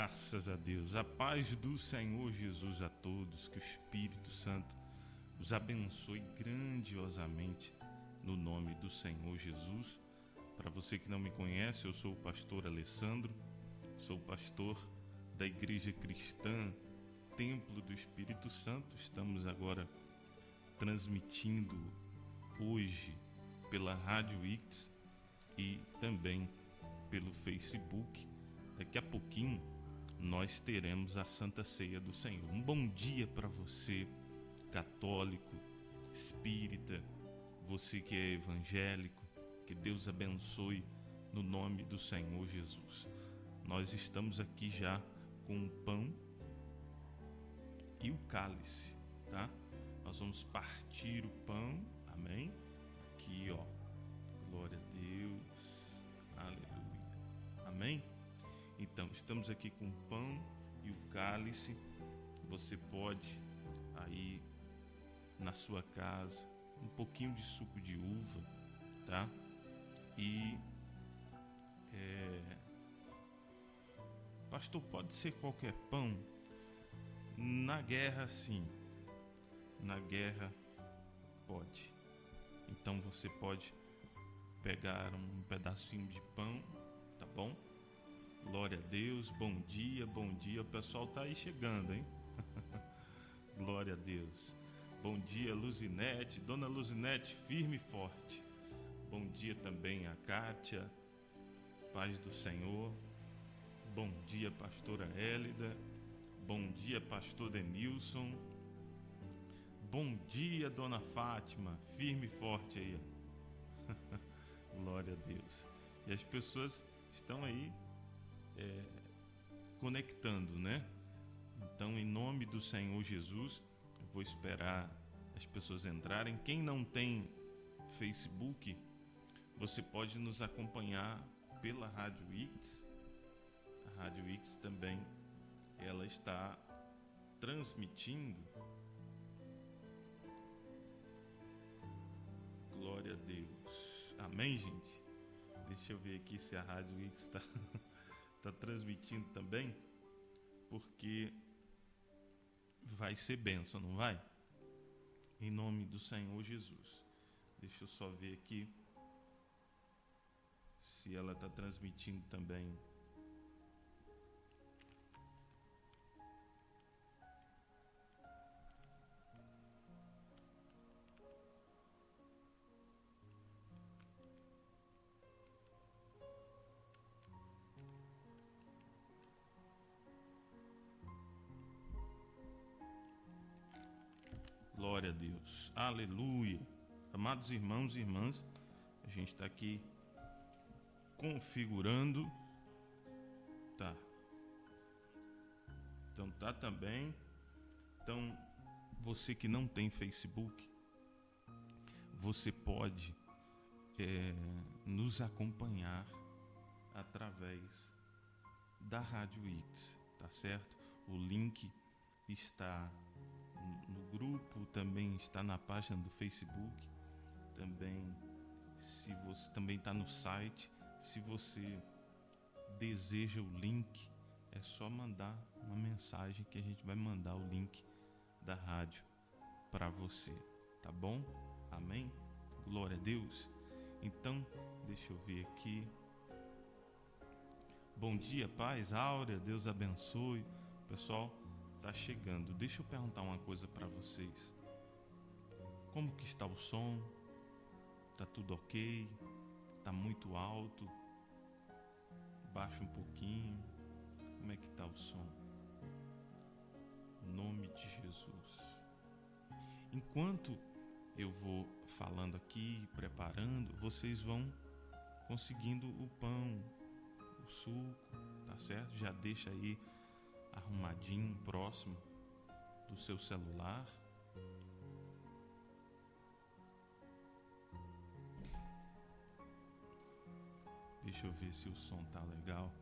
Graças a Deus, a paz do Senhor Jesus a todos, que o Espírito Santo os abençoe grandiosamente no nome do Senhor Jesus. Para você que não me conhece, eu sou o pastor Alessandro, sou pastor da Igreja Cristã Templo do Espírito Santo. Estamos agora transmitindo hoje pela Rádio Ix e também pelo Facebook. Daqui a pouquinho nós teremos a Santa Ceia do Senhor. Um bom dia para você, católico, espírita, você que é evangélico, que Deus abençoe no nome do Senhor Jesus. Nós estamos aqui já com o pão e o cálice, tá? Nós vamos partir o pão, amém? Aqui, ó, glória a Deus, aleluia, amém? Então, estamos aqui com o pão e o cálice. Você pode aí na sua casa um pouquinho de suco de uva, tá? E pastor, pode ser qualquer pão? Na guerra, sim. Na guerra, pode. Então você pode pegar um pedacinho de pão, tá bom? Glória a Deus, bom dia, bom dia. O pessoal tá aí chegando, hein? Glória a Deus. Bom dia, Luzinete, Dona Luzinete, firme e forte. Bom dia também a Kátia, paz do Senhor. Bom dia, pastora Hélida. Bom dia, pastor Denilson. Bom dia, dona Fátima, firme e forte aí. Glória a Deus. E as pessoas estão aí conectando, né? Então, em nome do Senhor Jesus, eu vou esperar as pessoas entrarem. Quem não tem Facebook, você pode nos acompanhar pela Rádio Ix. A Rádio Ix também, ela está transmitindo. Glória a Deus. Amém, gente? Deixa eu ver aqui se a Rádio Ix está transmitindo também, porque vai ser bênção, não vai? Em nome do Senhor Jesus. Deixa eu só ver aqui se ela está transmitindo também. Glória a Deus, aleluia. Amados irmãos e irmãs, a gente está aqui configurando, tá? Então tá também. Então, você que não tem Facebook, você pode nos acompanhar através da Rádio Ix, tá certo? O link está no grupo, também está na página do Facebook, também se você também está no site. Se você deseja o link, é só mandar uma mensagem que a gente vai mandar o link da rádio para você, tá bom? Amém? Glória a Deus. Então, deixa eu ver aqui. Bom dia, paz, Áurea, Deus abençoe. Pessoal, tá chegando. Deixa eu perguntar uma coisa para vocês. Como que está o som? Tá tudo ok? Tá muito alto? Baixa um pouquinho. Como é que tá o som? Em nome de Jesus. Enquanto eu vou falando aqui, preparando, vocês vão conseguindo o pão, o suco, tá certo? Já deixa aí arrumadinho, próximo do seu celular. Deixa eu ver se o som tá legal.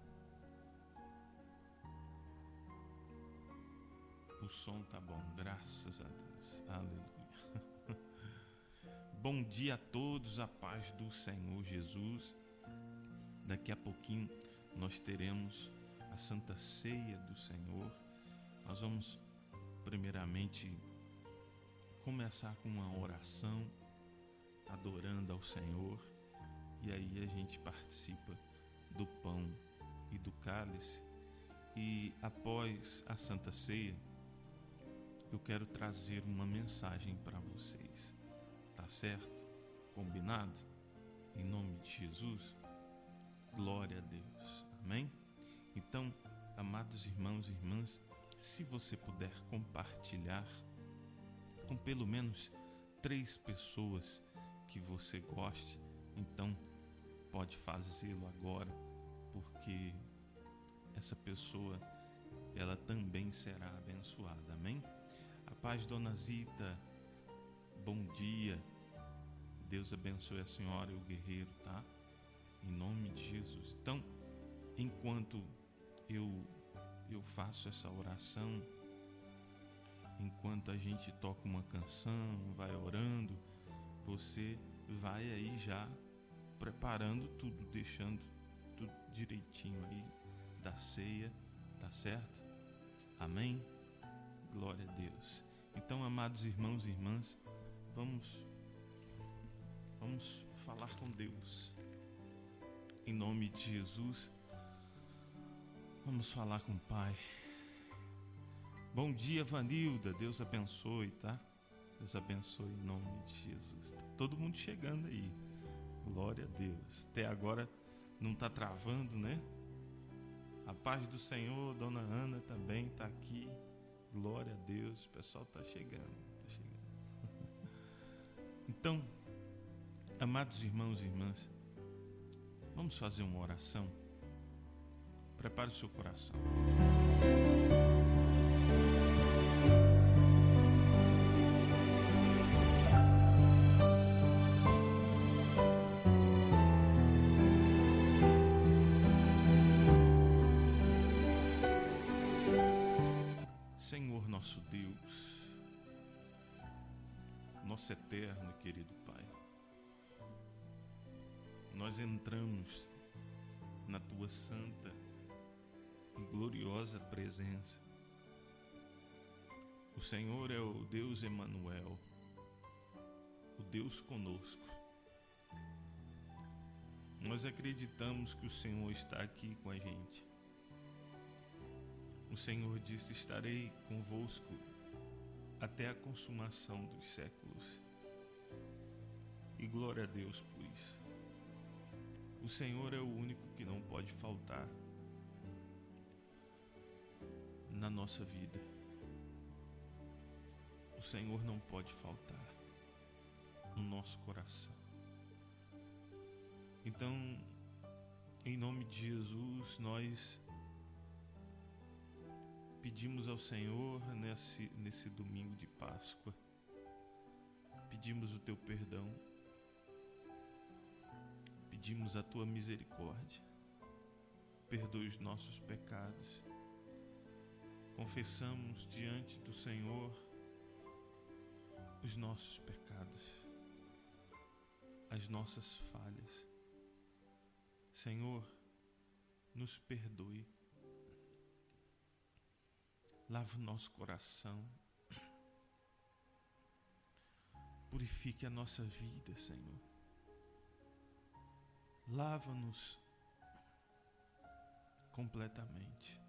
O som tá bom, graças a Deus. Aleluia. Bom dia a todos, a paz do Senhor Jesus. Daqui a pouquinho nós teremos a Santa Ceia do Senhor. Nós vamos primeiramente começar com uma oração, adorando ao Senhor, e aí a gente participa do pão e do cálice. E após a Santa Ceia, eu quero trazer uma mensagem para vocês, tá certo? Combinado? Em nome de Jesus, glória a Deus, amém? Então, amados irmãos e irmãs, se você puder compartilhar com pelo menos 3 pessoas que você goste, então pode fazê-lo agora, porque essa pessoa, ela também será abençoada, amém? A paz, Dona Zita, bom dia, Deus abençoe a senhora e o guerreiro, tá? Em nome de Jesus. Então, enquanto eu faço essa oração, enquanto a gente toca uma canção, vai orando, você vai aí já preparando tudo, deixando tudo direitinho aí da ceia, tá certo? Amém? Glória a Deus. Então, amados irmãos e irmãs, vamos falar com Deus. Em nome de Jesus, vamos falar com o Pai. Bom dia, Vanilda, Deus abençoe, tá? Deus abençoe em nome de Jesus. Tá todo mundo chegando aí, glória a Deus. Até agora não está travando, né? A paz do Senhor, Dona Ana também está aqui, glória a Deus, o pessoal está chegando, Então, amados irmãos e irmãs, vamos fazer uma oração. Prepare o seu coração. Senhor nosso Deus, nosso eterno e querido Pai, nós entramos na Tua santa e gloriosa presença. O Senhor é o Deus Emanuel, o Deus conosco. Nós acreditamos que o Senhor está aqui com a gente. O Senhor disse: estarei convosco até a consumação dos séculos. E glória a Deus por isso. O Senhor é o único que não pode faltar na nossa vida. O Senhor não pode faltar no nosso coração. Então, em nome de Jesus, nós pedimos ao Senhor nesse domingo de Páscoa, pedimos o Teu perdão, pedimos a Tua misericórdia, perdoe os nossos pecados, confessamos diante do Senhor os nossos pecados, as nossas falhas. Senhor, nos perdoe, lava o nosso coração, purifique a nossa vida, Senhor. Lava-nos completamente.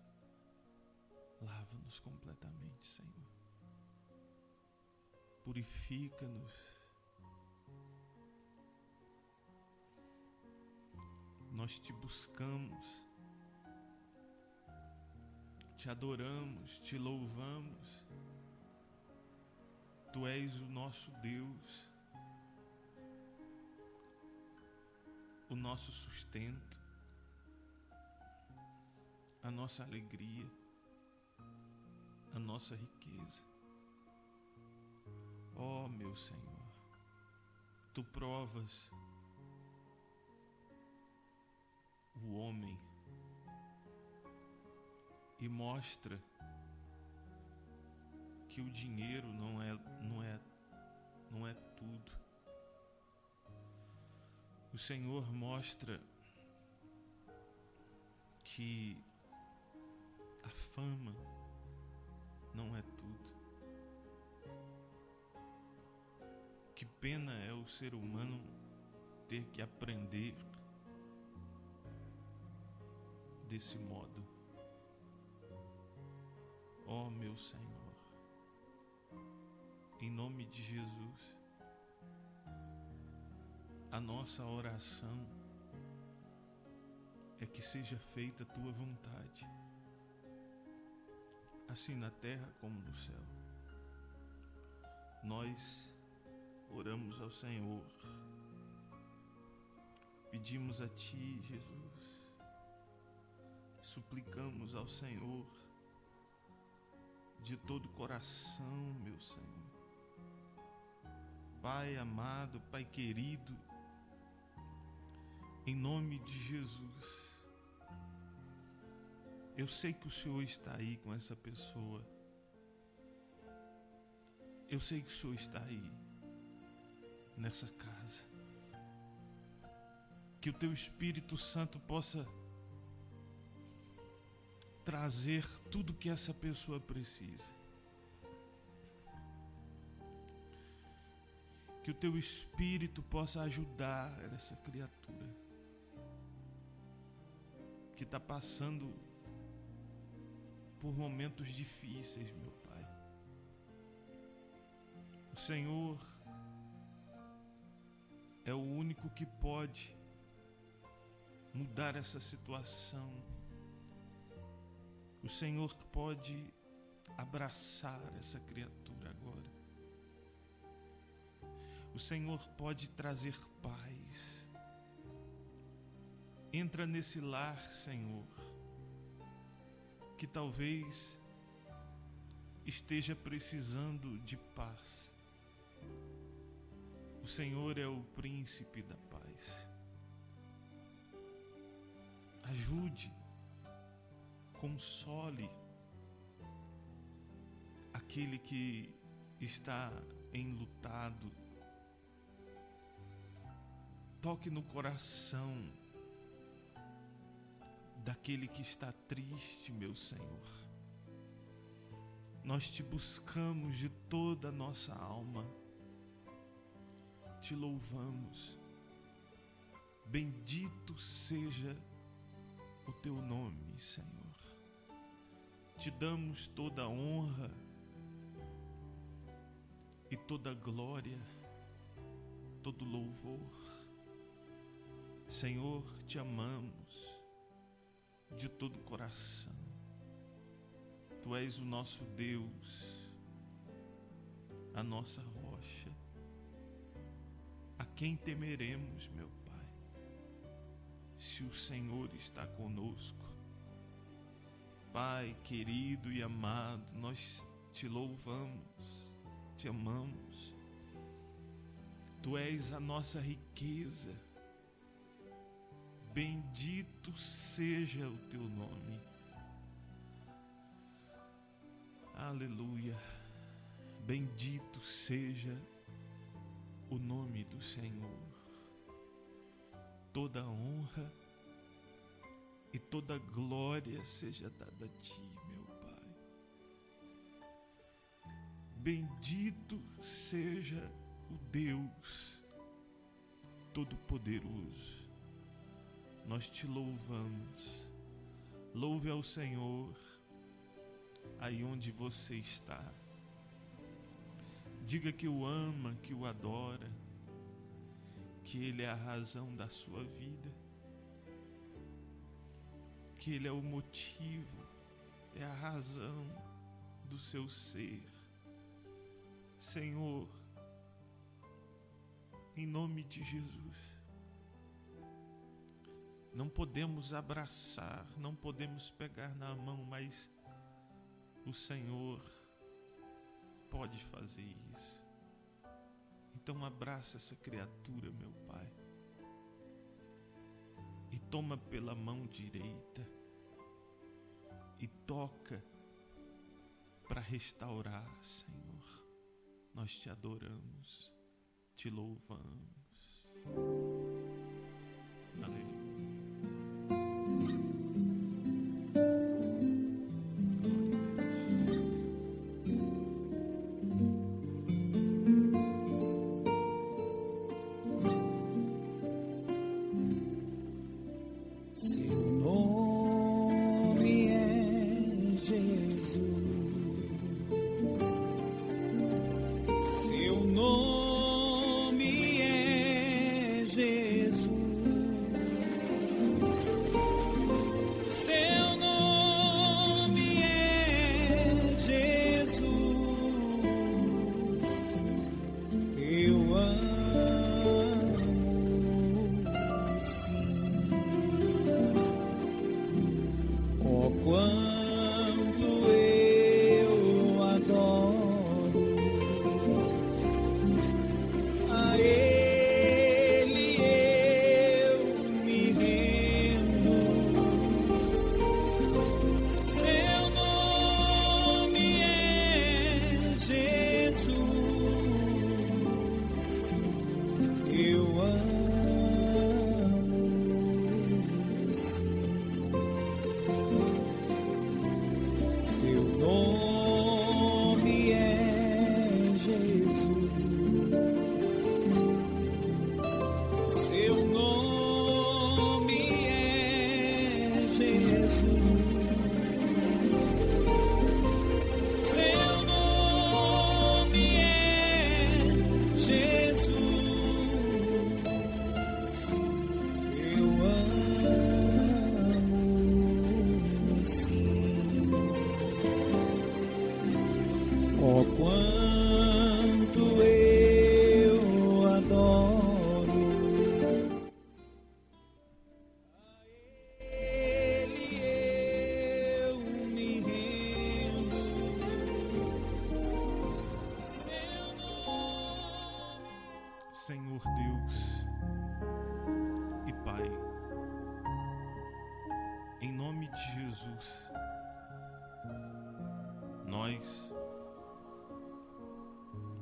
Lava-nos completamente, Senhor. Purifica-nos. Nós te buscamos, te adoramos, te louvamos. Tu és o nosso Deus, o nosso sustento, a nossa alegria, a nossa riqueza. Ó meu Senhor, Tu provas o homem e mostra que o dinheiro não é tudo. O Senhor mostra que A fama não é tudo. Que pena é o ser humano ter que aprender desse modo. Ó meu Senhor, em nome de Jesus, a nossa oração é que seja feita a tua vontade, assim na terra como no céu. Nós oramos ao Senhor, pedimos a Ti, Jesus, suplicamos ao Senhor de todo o coração, meu Senhor. Pai amado, Pai querido, em nome de Jesus, eu sei que o Senhor está aí com essa pessoa. Eu sei que o Senhor está aí nessa casa. Que o Teu Espírito Santo possa trazer tudo que essa pessoa precisa. Que o Teu Espírito possa ajudar essa criatura que está passando por momentos difíceis, meu Pai. O Senhor é o único que pode mudar essa situação. O Senhor pode abraçar essa criatura agora. O Senhor pode trazer paz. Entra nesse lar, Senhor, que talvez esteja precisando de paz. O Senhor é o príncipe da paz. Ajude, console aquele que está enlutado. Toque no coração daquele que está triste, meu Senhor. Nós Te buscamos de toda a nossa alma. Te louvamos. Bendito seja o Teu nome, Senhor. Te damos toda a honra e toda a glória, todo louvor. Senhor, Te amamos de todo o coração. Tu és o nosso Deus, a nossa rocha. A quem temeremos, meu Pai, se o Senhor está conosco? Pai querido e amado, nós Te louvamos, Te amamos. Tu és a nossa riqueza. Bendito seja o Teu nome. Aleluia. Bendito seja o nome do Senhor. Toda honra e toda glória seja dada a Ti, meu Pai. Bendito seja o Deus Todo-Poderoso. Nós Te louvamos. Louve ao Senhor aí onde você está. Diga que o ama, que o adora, que Ele é a razão da sua vida, que Ele é o motivo, é a razão do seu ser. Senhor, em nome de Jesus, não podemos abraçar, não podemos pegar na mão, mas o Senhor pode fazer isso. Então abraça essa criatura, meu Pai, e toma pela mão direita e toca para restaurar, Senhor. Nós Te adoramos, Te louvamos. Aleluia. Jesus, nós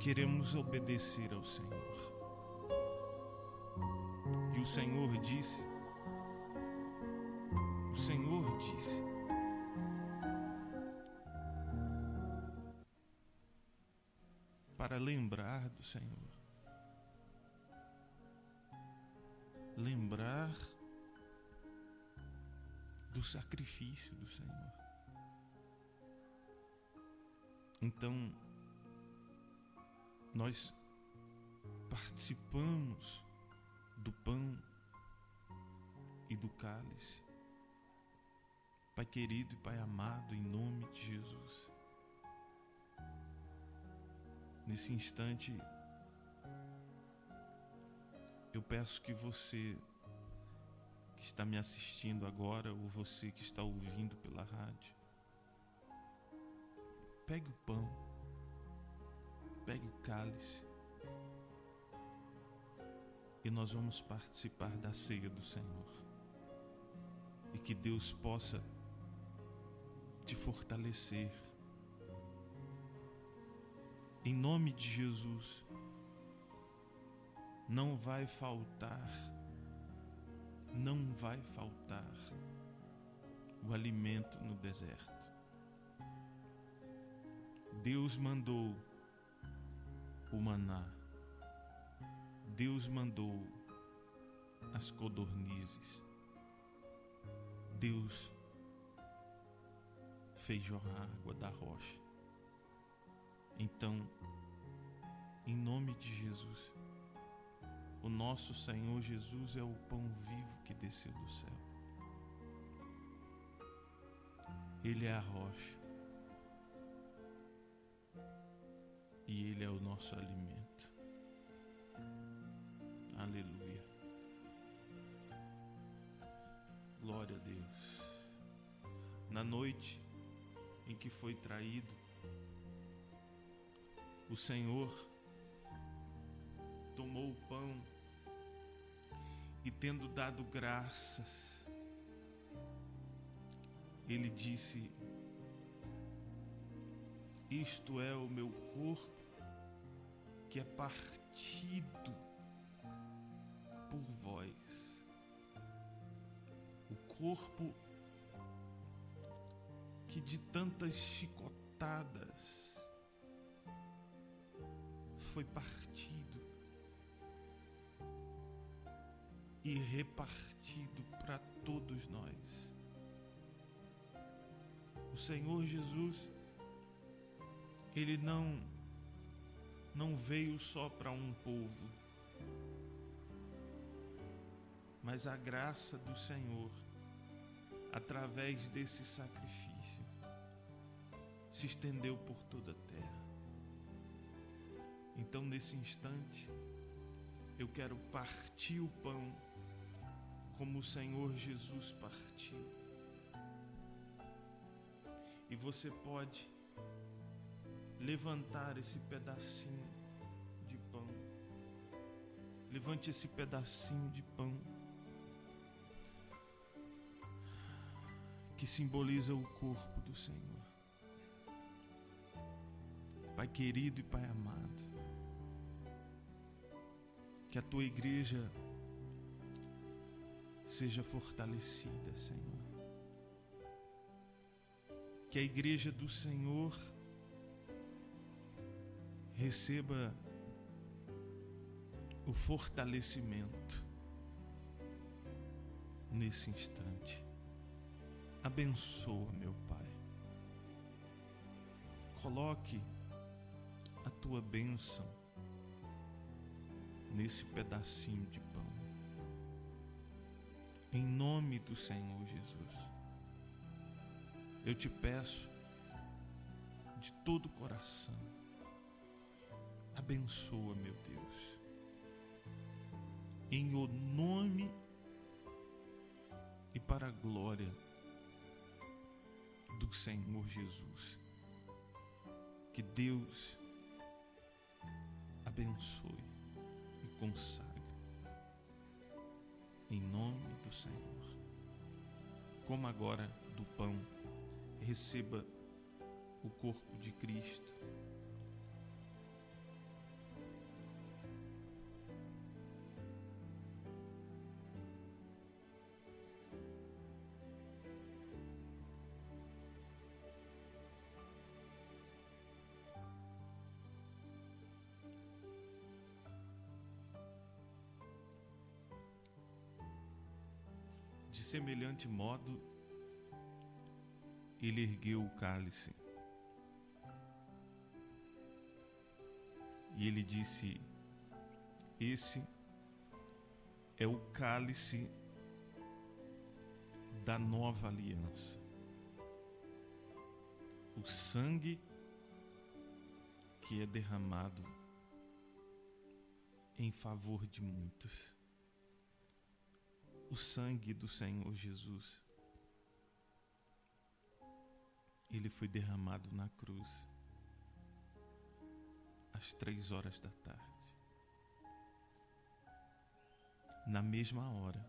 queremos obedecer ao Senhor. E o Senhor disse, para lembrar do Senhor, lembrar do sacrifício do Senhor. Então, nós participamos do pão e do cálice. Pai querido e Pai amado, em nome de Jesus, nesse instante, eu peço que você que está me assistindo agora, ou você que está ouvindo pela rádio, pegue o pão, pegue o cálice, e nós vamos participar da ceia do Senhor. E que Deus possa te fortalecer. Em nome de Jesus, não vai faltar o alimento no deserto. Deus mandou o maná, Deus mandou as codornizes, Deus fez jorrar água da rocha. Então, em nome de Jesus, o nosso Senhor Jesus é o pão vivo que desceu do céu. Ele é a rocha e Ele é o nosso alimento. Aleluia. Glória a Deus. Na noite em que foi traído, o Senhor tomou o pão e, tendo dado graças, Ele disse: isto é o meu corpo que é partido por vós. O corpo que de tantas chicotadas foi partido e repartido para todos nós. O Senhor Jesus, Ele não veio só para um povo, mas a graça do Senhor, através desse sacrifício, se estendeu por toda a terra. Então, nesse instante, eu quero partir o pão como o Senhor Jesus partiu. E você pode levantar esse pedacinho de pão. Levante esse pedacinho de pão que simboliza o corpo do Senhor. Pai querido e Pai amado, que a tua igreja seja fortalecida, Senhor. Que a igreja do Senhor receba o fortalecimento nesse instante. Abençoa, meu Pai. Coloque a tua bênção nesse pedacinho de pão. Em nome do Senhor Jesus, eu te peço de todo o coração, abençoa, meu Deus, em o nome e para a glória do Senhor Jesus. Que Deus abençoe e consagre em nome do Senhor. Como agora do pão, receba o corpo de Cristo. De semelhante modo, ele ergueu o cálice e ele disse: esse é o cálice da nova aliança, o sangue que é derramado em favor de muitos. O sangue do Senhor Jesus, ele foi derramado na cruz às 3 horas da tarde. Na mesma hora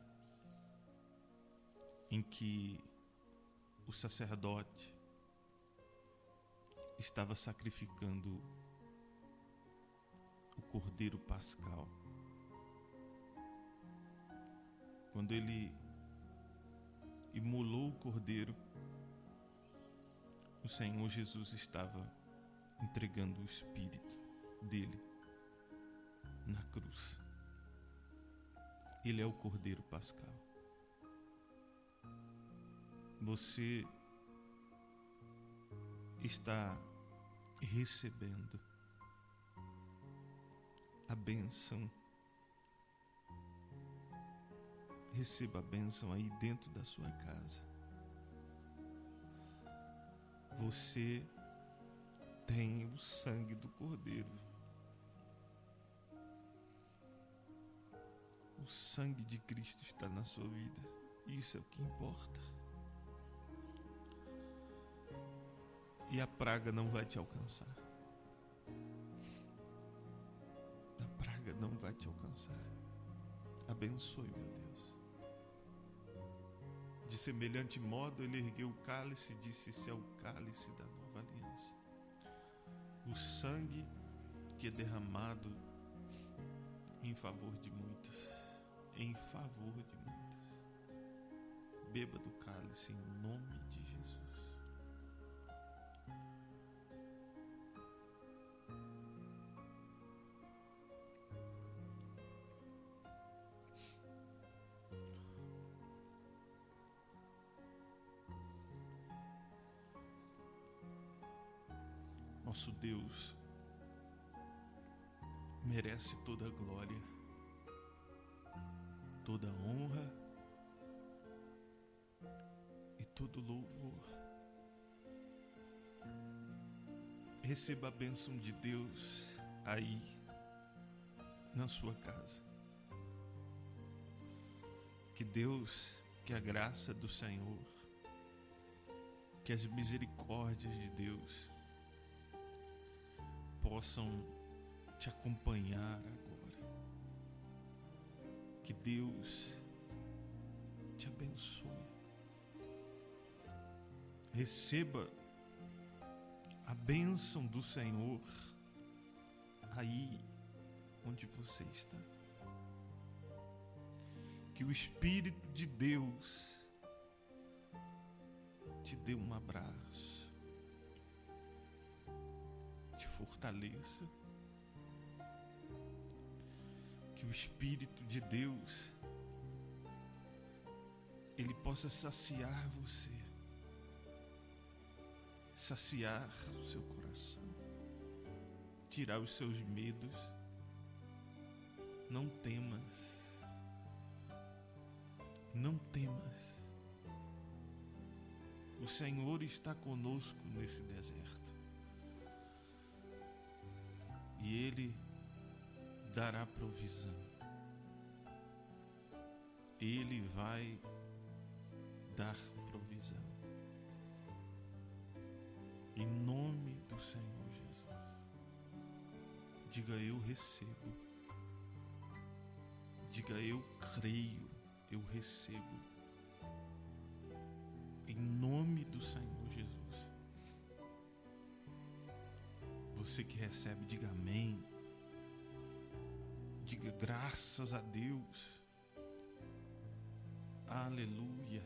em que o sacerdote estava sacrificando o Cordeiro Pascal. Quando ele imolou o cordeiro, o Senhor Jesus estava entregando o Espírito dele na cruz. Ele é o Cordeiro Pascal. Você está recebendo a bênção. Receba a bênção aí dentro da sua casa. Você tem o sangue do Cordeiro. O sangue de Cristo está na sua vida. Isso é o que importa. E a praga não vai te alcançar. A praga não vai te alcançar. Abençoe, meu Deus. De semelhante modo, ele ergueu o cálice e disse: esse é o cálice da nova aliança. O sangue que é derramado em favor de muitos. Em favor de muitos. Beba do cálice em nome de Jesus. Nosso Deus merece toda a glória, toda a honra e todo louvor. Receba a bênção de Deus aí na sua casa. Que Deus, que a graça do Senhor, que as misericórdias de Deus possam te acompanhar agora. Que Deus te abençoe. Receba a bênção do Senhor aí onde você está. Que o Espírito de Deus te dê um abraço, te fortaleça. Que o Espírito de Deus ele possa saciar você, saciar o seu coração, tirar os seus medos. Não temas, não temas. O Senhor está conosco nesse deserto e Ele dará provisão. Ele vai dar provisão. Em nome do Senhor Jesus. Diga: eu recebo. Diga: eu creio, eu recebo. Em nome do Senhor Jesus. Você que recebe, diga amém. Diga graças a Deus. Aleluia.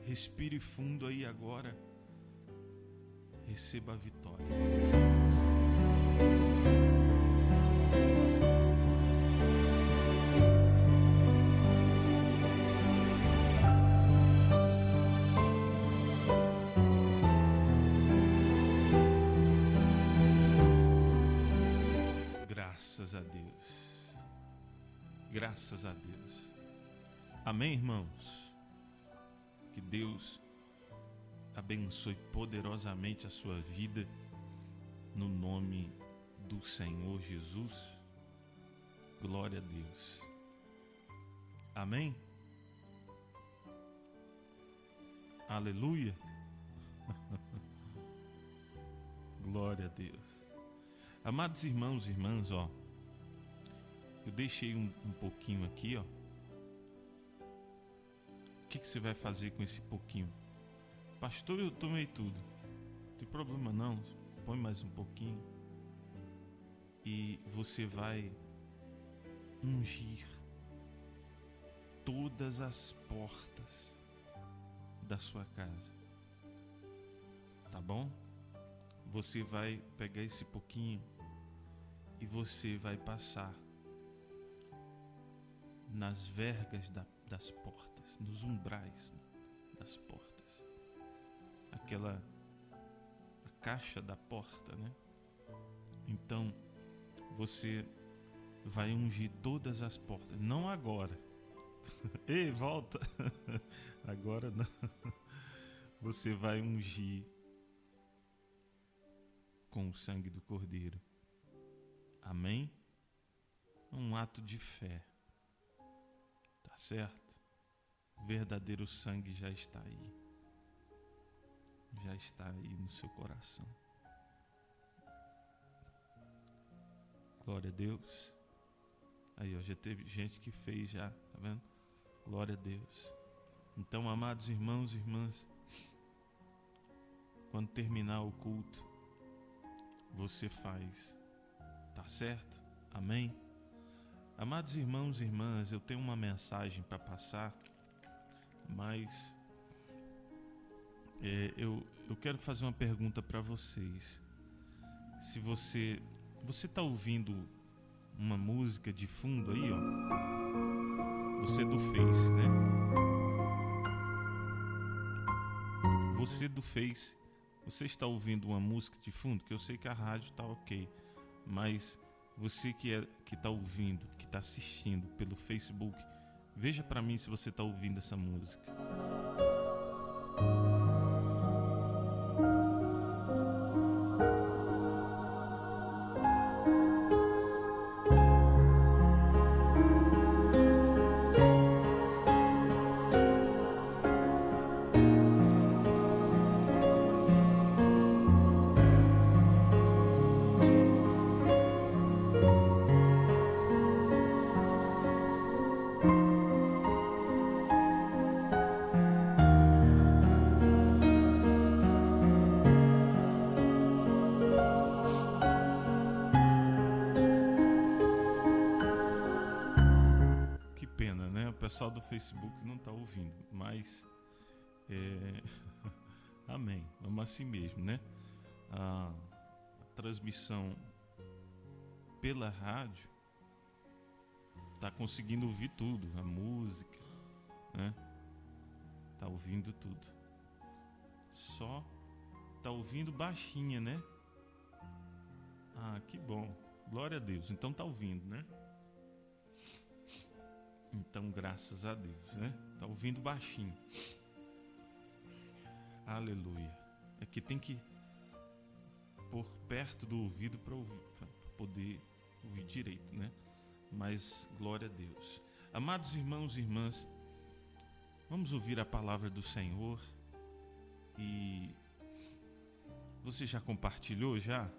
Respire fundo aí agora. Receba a vitória. Graças a Deus. Graças a Deus. Amém, irmãos? Que Deus abençoe poderosamente a sua vida no nome do Senhor Jesus. Glória a Deus. Amém? Aleluia. Glória a Deus. Amados irmãos e irmãs, ó, eu deixei um pouquinho aqui, ó. O que você vai fazer com esse pouquinho? Pastor, eu tomei tudo. Não tem problema não, põe mais um pouquinho. E você vai ungir todas as portas da sua casa. Tá bom? Você vai pegar esse pouquinho e você vai passar nas vergas das portas, nos umbrais das portas. A caixa da porta, né? Então, você vai ungir todas as portas. Não agora. Ei, volta. Agora não. Você vai ungir com o sangue do Cordeiro. Amém? Um ato de fé. Tá certo? O verdadeiro sangue já está aí. Já está aí no seu coração. Glória a Deus. Aí, ó, já teve gente que fez já, tá vendo? Glória a Deus. Então, amados irmãos e irmãs, quando terminar o culto, você faz, tá certo? Amém? Amados irmãos e irmãs, eu tenho uma mensagem para passar, mas eu quero fazer uma pergunta para vocês. Se você está ouvindo uma música de fundo aí, ó, você do Face, né? Você do Face, você está ouvindo uma música de fundo, que eu sei que a rádio está ok, mas você que está ouvindo, que está assistindo pelo Facebook, veja para mim se você está ouvindo essa música. O pessoal do Facebook não está ouvindo, mas amém, vamos assim mesmo, né? A transmissão pela rádio está conseguindo ouvir tudo, a música, né? Tá ouvindo tudo, só tá ouvindo baixinha, né? Ah, que bom, glória a Deus, então tá ouvindo, né? Então, graças a Deus, né? Tá ouvindo baixinho. Aleluia. É que tem que pôr perto do ouvido para poder ouvir direito, né? Mas, glória a Deus. Amados irmãos e irmãs, vamos ouvir a palavra do Senhor. E você já compartilhou, já?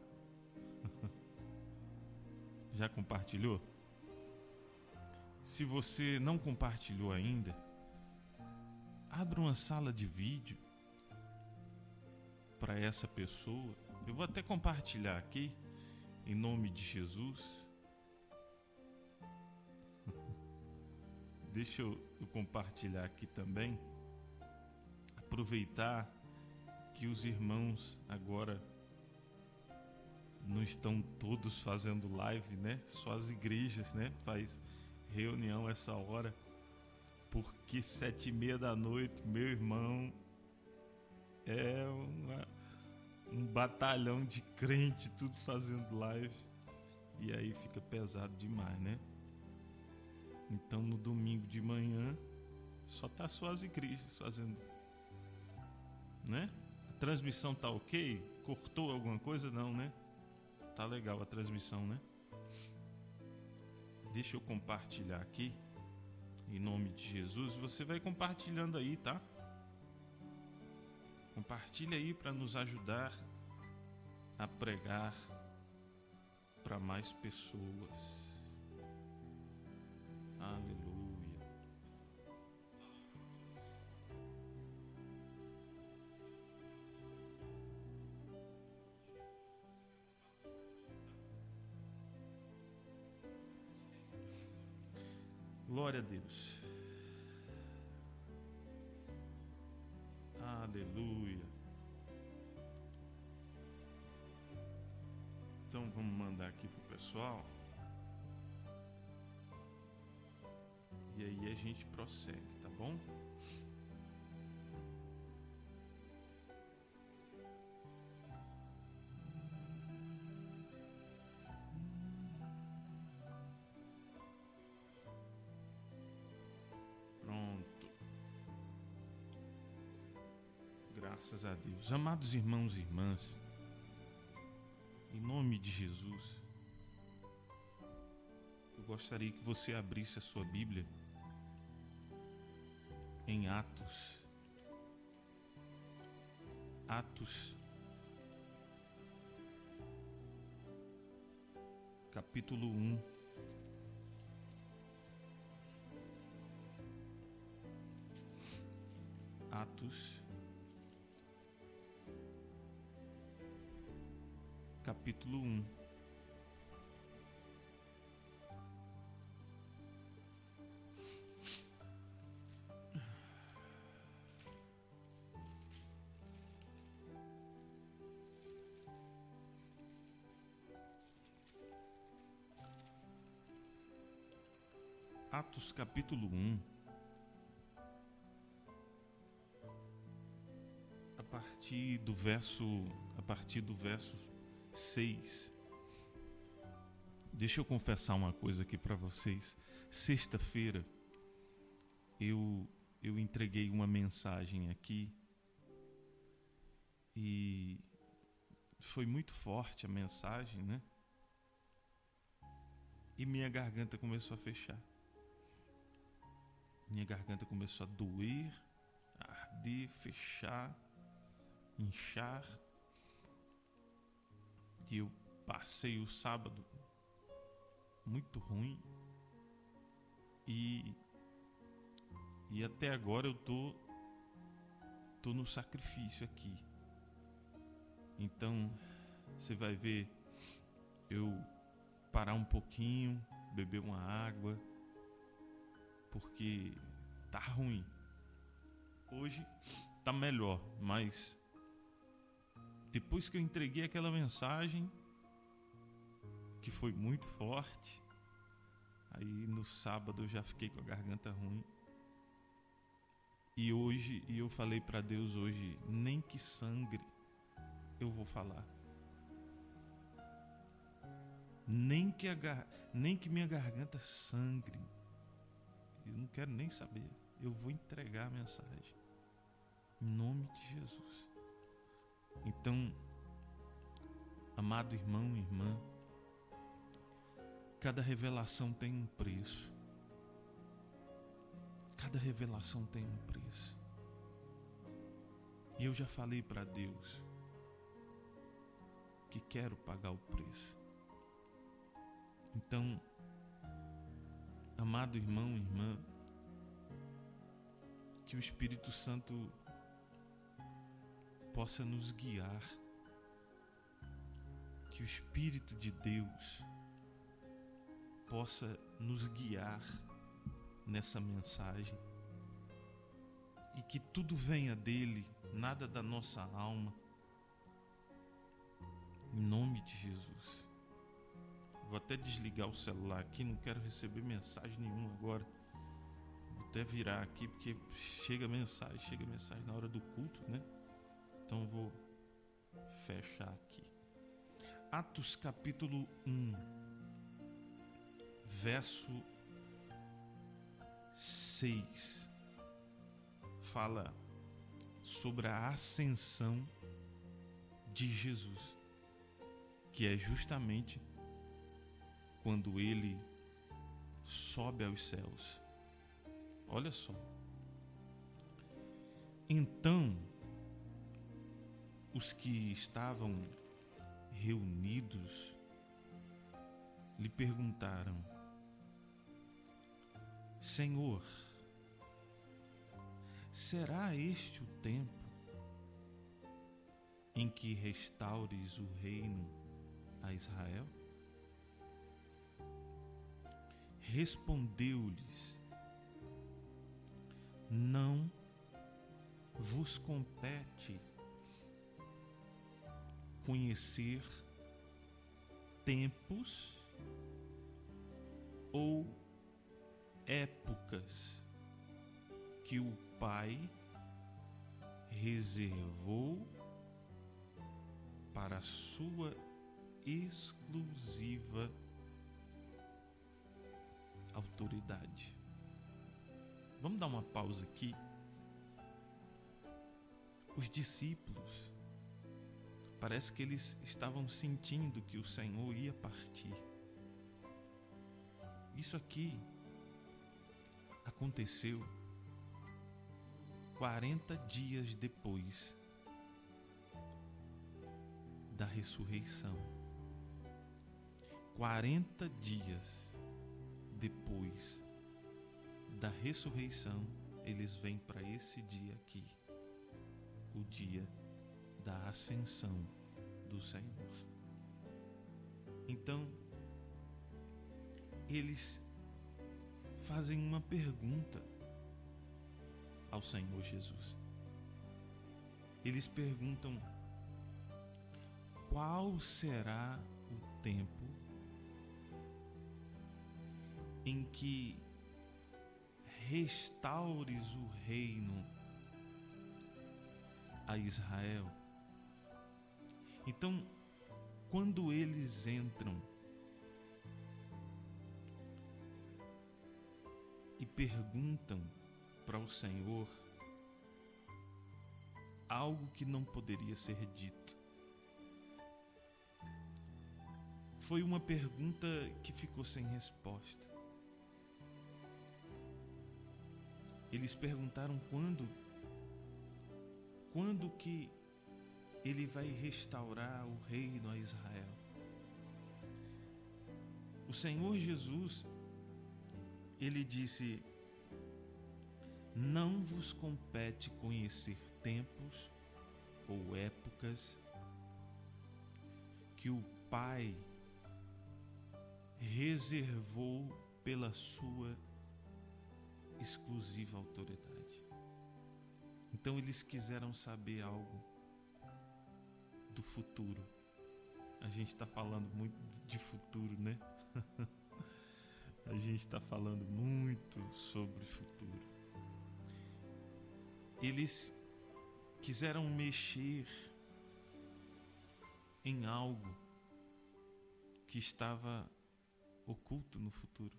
Já compartilhou? Se você não compartilhou ainda, abra uma sala de vídeo para essa pessoa. Eu vou até compartilhar aqui, em nome de Jesus. Deixa eu compartilhar aqui também. Aproveitar que os irmãos agora não estão todos fazendo live, né? Só as igrejas, né? Faz reunião essa hora. Porque 7:30 da noite, meu irmão, é um batalhão de crente, tudo fazendo live. E aí fica pesado demais, né? Então no domingo de manhã só tá só as igrejas fazendo, né? A transmissão tá ok? Cortou alguma coisa? Não, né? Tá legal a transmissão, né? Deixa eu compartilhar aqui, em nome de Jesus. Você vai compartilhando aí, tá? Compartilha aí para nos ajudar a pregar para mais pessoas. Aleluia. Glória a Deus. Aleluia. Então vamos mandar aqui pro pessoal. E aí a gente prossegue, tá bom? Pronto. Graças a Deus. Amados irmãos e irmãs, em nome de Jesus, eu gostaria que você abrisse a sua Bíblia em Atos, capítulo 1. Atos, capítulo 1. Atos capítulo 1, a partir do verso 6. Deixa eu confessar uma coisa aqui para vocês. Sexta-feira eu entreguei uma mensagem aqui e foi muito forte a mensagem, né? E minha garganta começou a fechar. Minha garganta começou a doer, a arder, fechar, inchar. E eu passei o sábado muito ruim. E até agora eu tô no sacrifício aqui. Então, você vai ver eu parar um pouquinho, beber uma água, porque tá ruim. Hoje tá melhor, mas depois que eu entreguei aquela mensagem, que foi muito forte, aí no sábado eu já fiquei com a garganta ruim. E eu falei para Deus hoje, nem que sangre eu vou falar. Nem que minha garganta sangre. Eu não quero nem saber. Eu vou entregar a mensagem. Em nome de Jesus. Então, amado irmão e irmã, cada revelação tem um preço. Cada revelação tem um preço. E eu já falei para Deus que quero pagar o preço. Então, amado irmão e irmã, que o Espírito Santo possa nos guiar, que o Espírito de Deus possa nos guiar nessa mensagem e que tudo venha dele, nada da nossa alma, em nome de Jesus. Vou até desligar o celular aqui, não quero receber mensagem nenhuma agora. Vou até virar aqui porque chega mensagem na hora do culto, né? Então vou fechar aqui. Atos capítulo 1, verso 6, fala sobre a ascensão de Jesus, que é justamente quando ele sobe aos céus. Olha só. Então, os que estavam reunidos lhe perguntaram: Senhor, será este o tempo em que restaures o reino a Israel? Respondeu-lhes: Não vos compete conhecer tempos ou épocas que o Pai reservou para a sua exclusiva autoridade. Vamos dar uma pausa aqui. Os discípulos, parece que eles estavam sentindo que o Senhor ia partir. Isso aqui aconteceu 40 dias depois da ressurreição. 40 dias depois da ressurreição, eles vêm para esse dia aqui, o dia da ascensão do Senhor. Então, eles fazem uma pergunta ao Senhor Jesus. Eles perguntam: qual será o tempo em que restaures o reino a Israel? Então, quando eles entram e perguntam para o Senhor algo que não poderia ser dito, foi uma pergunta que ficou sem resposta. Eles perguntaram quando que ele vai restaurar o reino a Israel. O Senhor Jesus, ele disse: não vos compete conhecer tempos ou épocas que o Pai reservou pela sua exclusiva autoridade. Então eles quiseram saber algo do futuro. A gente está falando muito de futuro, né? A gente está falando muito sobre futuro. Eles quiseram mexer em algo que estava oculto no futuro.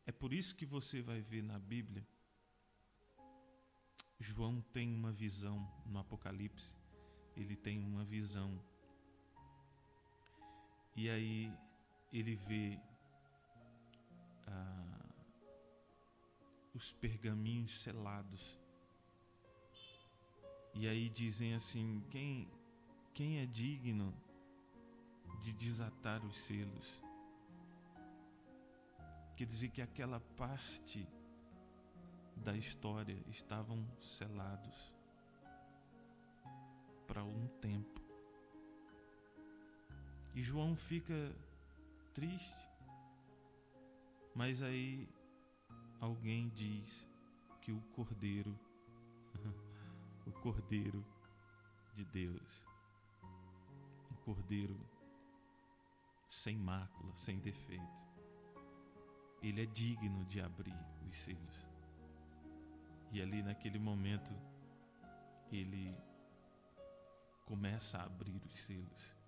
É por isso que você vai ver na Bíblia, João tem uma visão no Apocalipse, ele tem uma visão. E aí ele vê os pergaminhos selados. E aí dizem assim: quem é digno de desatar os selos? Quer dizer que aquela parte da história estavam selados para um tempo. E João fica triste, mas aí alguém diz que o Cordeiro de Deus, o Cordeiro sem mácula, sem defeito, ele é digno de abrir os selos. E ali naquele momento ele começa a abrir os selos.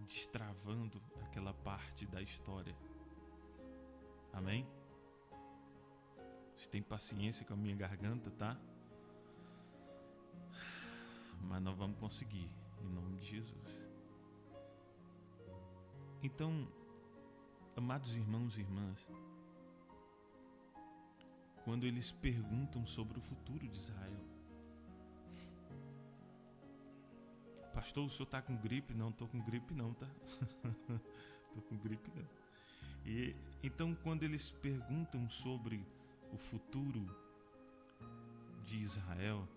Destravando aquela parte da história. Amém? Vocês têm paciência com a minha garganta, tá? Mas nós vamos conseguir, em nome de Jesus. Então, amados irmãos e irmãs, quando eles perguntam sobre o futuro de Israel, pastor, o senhor está com gripe? Não, estou com gripe não, tá? Estou com gripe não. E então, quando eles perguntam sobre o futuro de Israel,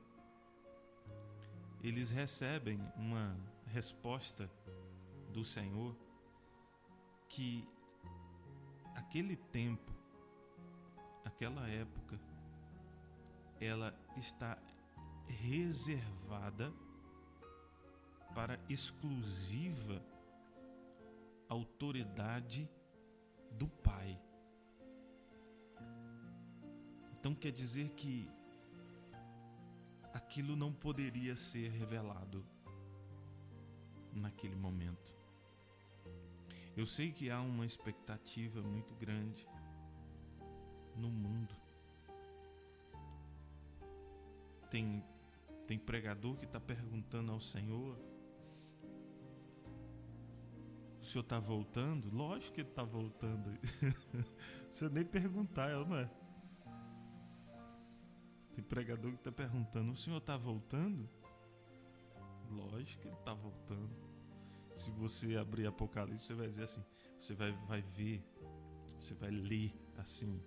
eles recebem uma resposta do Senhor que aquele tempo, aquela época, ela está reservada para exclusiva autoridade do Pai. Então quer dizer que aquilo não poderia ser revelado naquele momento. Eu sei que há uma expectativa muito grande no mundo. Tem pregador que está perguntando ao Senhor: o Senhor está voltando? Lógico que ele está voltando. Você nem perguntar, não é? Tem pregador que está perguntando: o Senhor está voltando? Lógico que ele está voltando. Se você abrir Apocalipse, você vai dizer assim, você vai ver, você vai ler assim: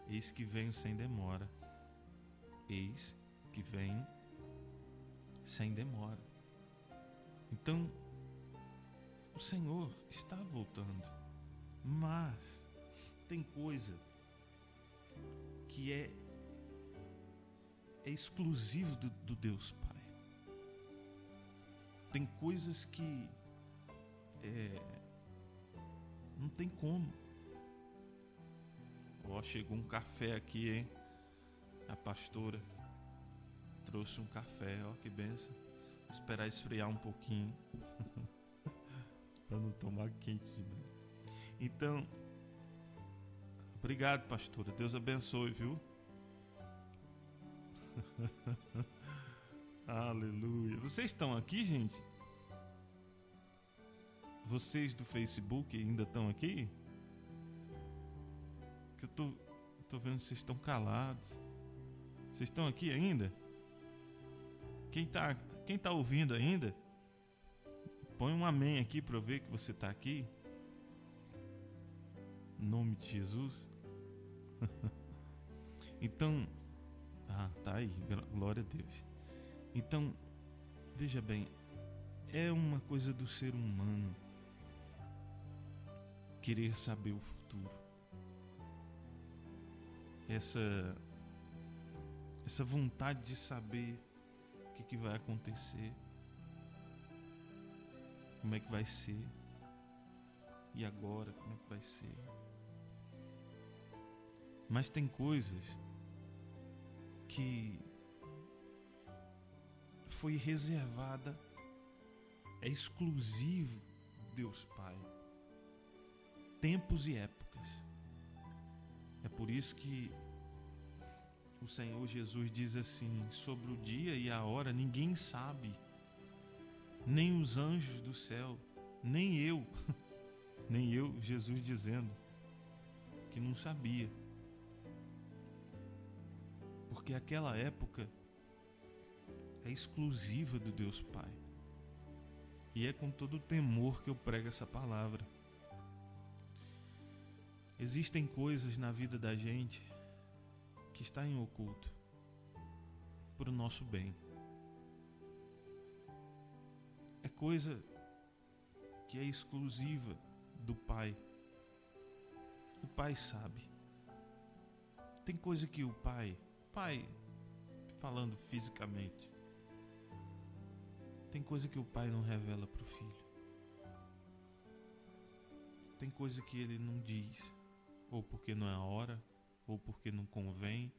eis que venho sem demora. Eis que venho sem demora. Então, o Senhor está voltando, mas tem coisa que é exclusivo do Deus Pai. Tem coisas que não tem como. Chegou um café aqui, hein? A pastora trouxe um café, que benção. Vou esperar esfriar um pouquinho para não tomar quente demais. Então, obrigado, pastora. Deus abençoe, viu? Aleluia. Vocês estão aqui, gente? Vocês do Facebook ainda estão aqui? Que eu tô vendo que vocês estão calados. Vocês estão aqui ainda? Quem tá ouvindo ainda? Põe um amém aqui para eu ver que você está aqui. Em nome de Jesus. Então, tá aí, glória a Deus. Então, veja bem, é uma coisa do ser humano querer saber o futuro. Essa vontade de saber o que vai acontecer, como é que vai ser, e agora como é que vai ser. Mas tem coisas que foi reservada, é exclusivo Deus Pai, tempos e épocas. É por isso que o Senhor Jesus diz assim: sobre o dia e a hora ninguém sabe, nem os anjos do céu, nem eu, Jesus dizendo que não sabia. Porque aquela época é exclusiva do Deus Pai. E é com todo o temor que eu prego essa palavra. Existem coisas na vida da gente que está em oculto para o nosso bem. É coisa que é exclusiva do Pai. O Pai sabe. Tem coisa que o Pai falando fisicamente, tem coisa que o Pai não revela para o Filho. Tem coisa que Ele não diz, ou porque não é a hora, ou porque não convém.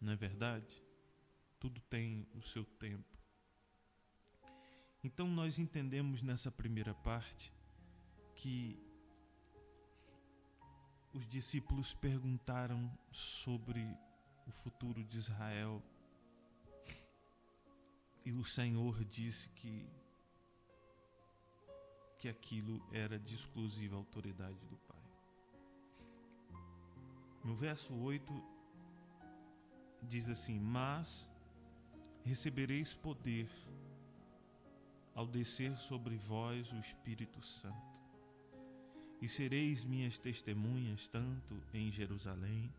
Não é verdade? Tudo tem o seu tempo. Então nós entendemos nessa primeira parte que os discípulos perguntaram sobre o futuro de Israel e o Senhor disse que aquilo era de exclusiva autoridade do Pai. No verso 8 diz assim: mas recebereis poder ao descer sobre vós o Espírito Santo, e sereis minhas testemunhas tanto em Jerusalém,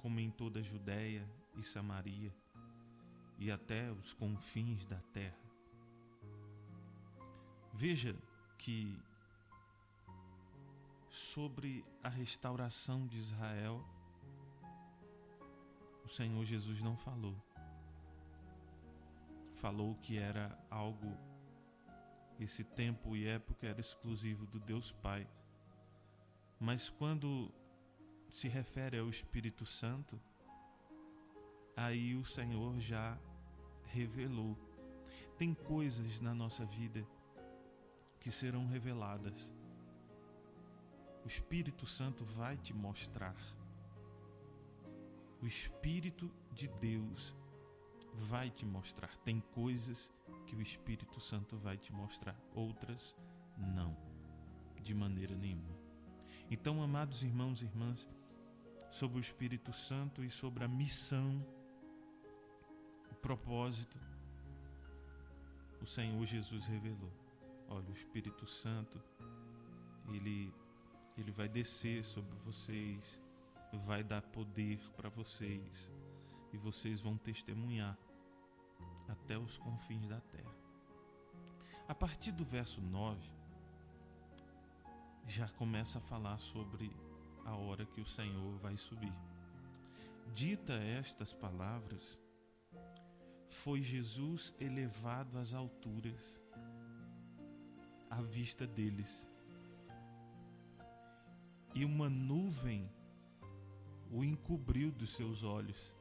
como em toda a Judéia e Samaria, e até os confins da terra. Veja que sobre a restauração de Israel, o Senhor Jesus não falou. Falou que era algo, esse tempo e época era exclusivo do Deus Pai. Mas quando se refere ao Espírito Santo, aí o Senhor já revelou. Tem coisas na nossa vida que serão reveladas. O Espírito Santo vai te mostrar. O Espírito de Deus vai te mostrar. Tem coisas que o Espírito Santo vai te mostrar, outras não, de maneira nenhuma. Então, amados irmãos e irmãs, sobre o Espírito Santo e sobre a missão, o propósito, o Senhor Jesus revelou. Olha, o Espírito Santo, ele vai descer sobre vocês, vai dar poder para vocês, e vocês vão testemunhar até os confins da terra. A partir do verso 9, já começa a falar sobre a hora que o Senhor vai subir. Dita estas palavras, foi Jesus elevado às alturas, à vista deles, e uma nuvem o encobriu dos seus olhos.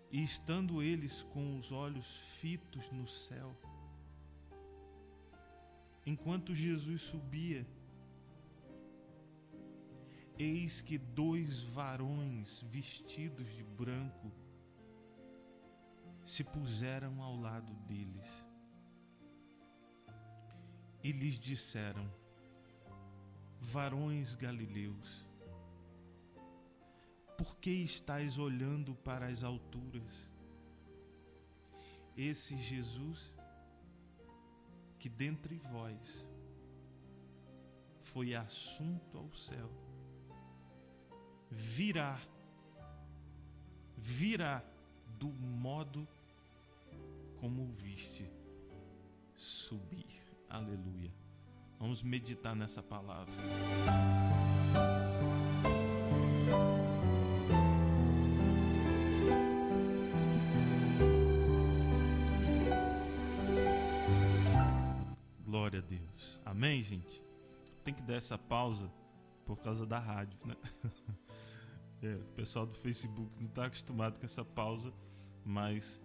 E estando eles com os olhos fitos no céu, enquanto Jesus subia, eis que 2 varões vestidos de branco se puseram ao lado deles e lhes disseram: varões galileus, por que estáis olhando para as alturas? Esse Jesus, que dentre vós foi assunto ao céu, virá do modo como o viste subir. Aleluia. Vamos meditar nessa palavra. Glória a Deus. Amém, gente? Tem que dar essa pausa por causa da rádio, né? O pessoal do Facebook não está acostumado com essa pausa, mas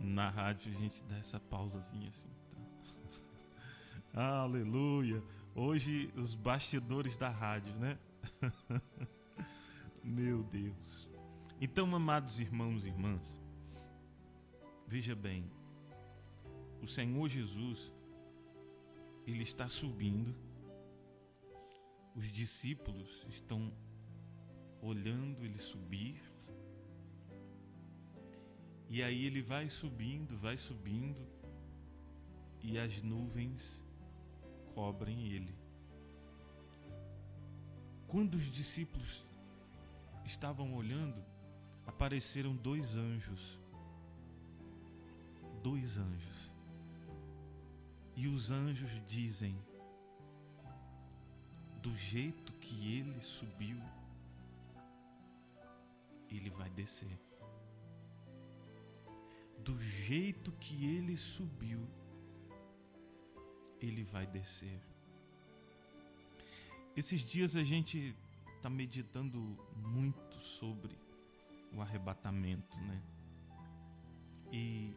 na rádio a gente dá essa pausazinha assim. Tá? Aleluia! Hoje os bastidores da rádio, né? Meu Deus! Então, amados irmãos e irmãs, veja bem, o Senhor Jesus, Ele está subindo, os discípulos estão olhando Ele subir, e aí Ele vai subindo, e as nuvens cobrem ele. Quando os discípulos estavam olhando, apareceram dois anjos. Dois anjos. E os anjos dizem: do jeito que ele subiu, ele vai descer. Do jeito que ele subiu, ele vai descer. Esses dias a gente está meditando muito sobre o arrebatamento, né? E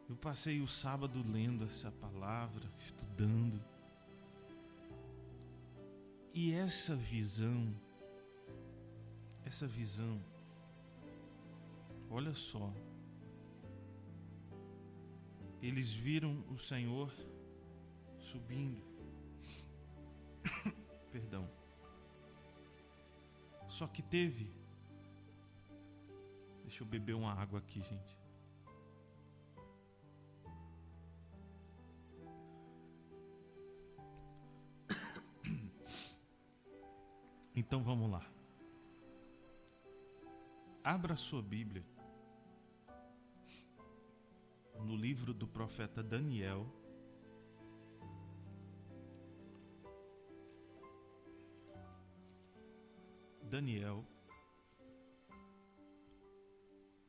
eu passei o sábado lendo essa palavra, estudando. E essa visão, olha só, eles viram o Senhor subindo, perdão, só que teve, deixa eu beber uma água aqui, gente. Então vamos lá. Abra sua Bíblia no livro do profeta Daniel,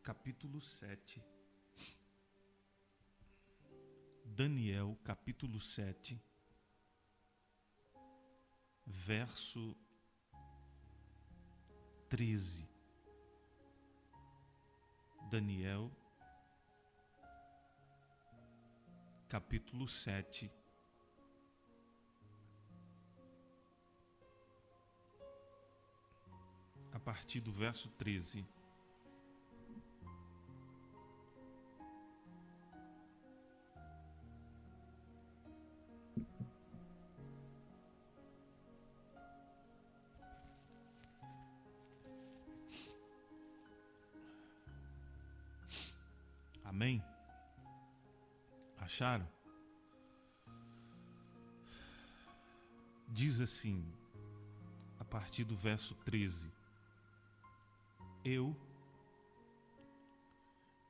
capítulo 7. Daniel, capítulo 7, verso 13. Daniel, capítulo 7, a partir do verso 13. Amém? Acharam? Diz assim, a partir do verso 13: eu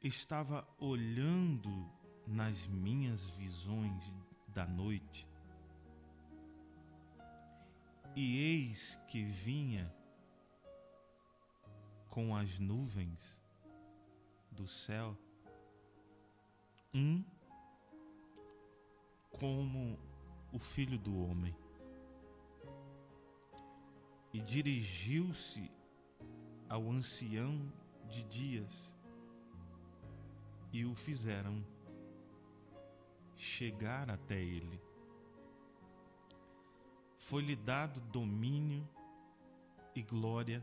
estava olhando nas minhas visões da noite, e eis que vinha com as nuvens do céu como o Filho do Homem, e dirigiu-se ao ancião de dias, e o fizeram chegar até ele. Foi-lhe dado domínio e glória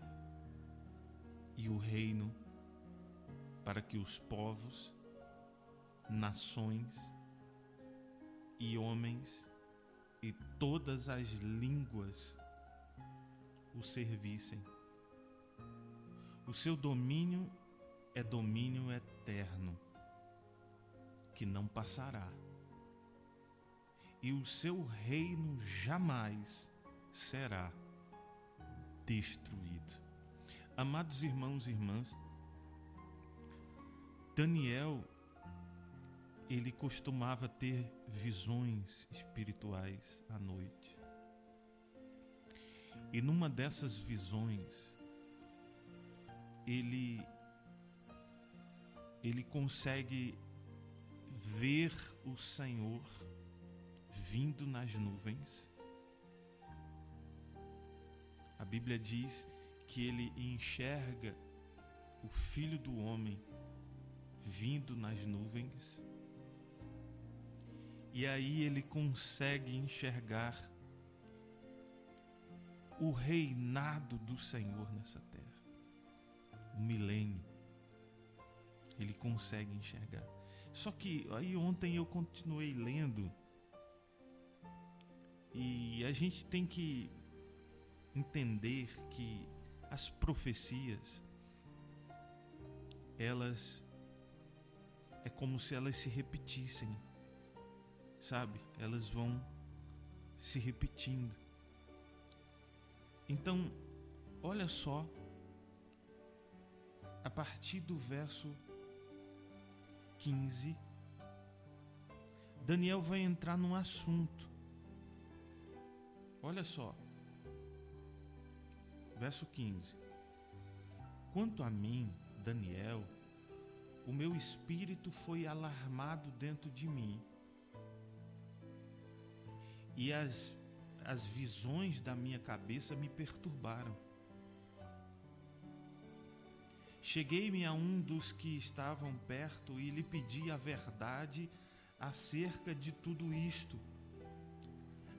e o reino, para que os povos, nações e homens e todas as línguas o servissem. O seu domínio é domínio eterno, que não passará, e o seu reino jamais será destruído. Amados irmãos e irmãs, Daniel, ele costumava ter visões espirituais à noite. E numa dessas visões, ele consegue ver o Senhor vindo nas nuvens. A Bíblia diz que ele enxerga o Filho do Homem vindo nas nuvens. E aí ele consegue enxergar o reinado do Senhor nessa terra, o milênio. Ele consegue enxergar. Só que aí ontem eu continuei lendo, e a gente tem que entender que as profecias, elas é como se elas se repetissem. sabe, elas vão se repetindo. Então, olha só, a partir do verso 15, Daniel vai entrar num assunto. Olha só, verso 15. Quanto a mim, Daniel, o meu espírito foi alarmado dentro de mim, e as visões da minha cabeça me perturbaram. Cheguei-me a um dos que estavam perto e lhe pedi a verdade acerca de tudo isto.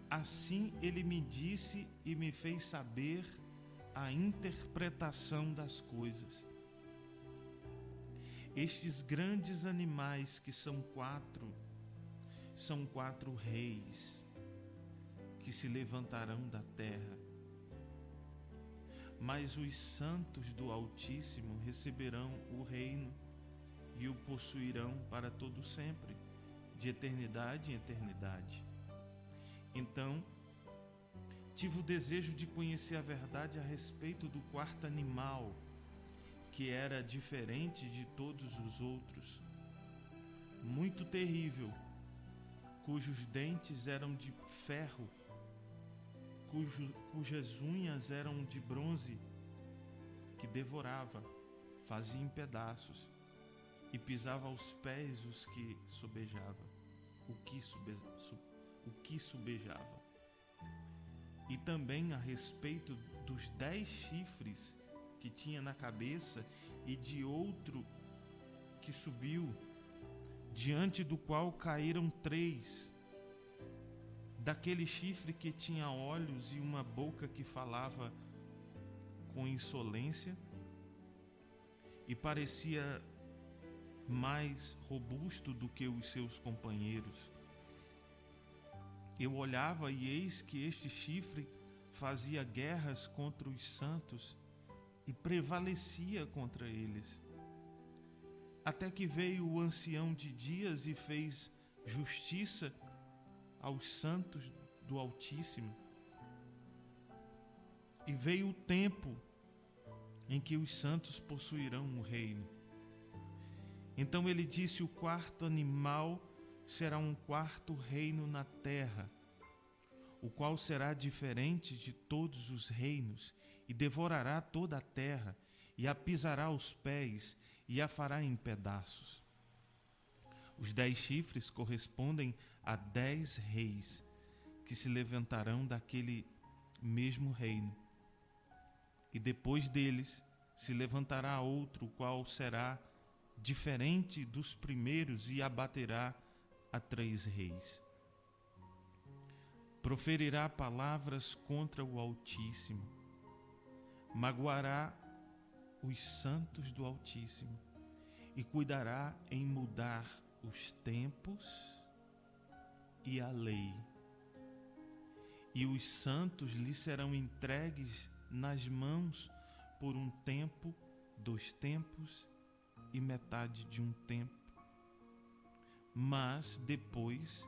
Assim ele me disse e me fez saber a interpretação das coisas. Estes grandes animais que são quatro reis que se levantarão da terra. Mas os santos do Altíssimo receberão o reino e o possuirão para todo sempre, de eternidade em eternidade. Então, tive o desejo de conhecer a verdade a respeito do quarto animal, que era diferente de todos os outros, muito terrível, cujos dentes eram de ferro, cujas unhas eram de bronze, que devorava, fazia em pedaços e pisava aos pés os que sobejava, o que subejava. E também a respeito dos 10 chifres que tinha na cabeça e de outro que subiu, diante do qual caíram 3, daquele chifre que tinha olhos e uma boca que falava com insolência e parecia mais robusto do que os seus companheiros. Eu olhava e eis que este chifre fazia guerras contra os santos e prevalecia contra eles. Até que veio o ancião de dias e fez justiça aos santos do Altíssimo. E veio o tempo em que os santos possuirão o reino. Então ele disse: o quarto animal será um quarto reino na terra, o qual será diferente de todos os reinos, e devorará toda a terra, e a pisará aos pés, e a fará em pedaços. Os 10 chifres correspondem a 10 reis, que se levantarão daquele mesmo reino. E depois deles se levantará outro, o qual será diferente dos primeiros, e abaterá a 3 reis. Proferirá palavras contra o Altíssimo, magoará os santos do Altíssimo, e cuidará em mudar os tempos e a lei. E os santos lhe serão entregues nas mãos por um tempo, 2 tempos e metade de um tempo. Mas depois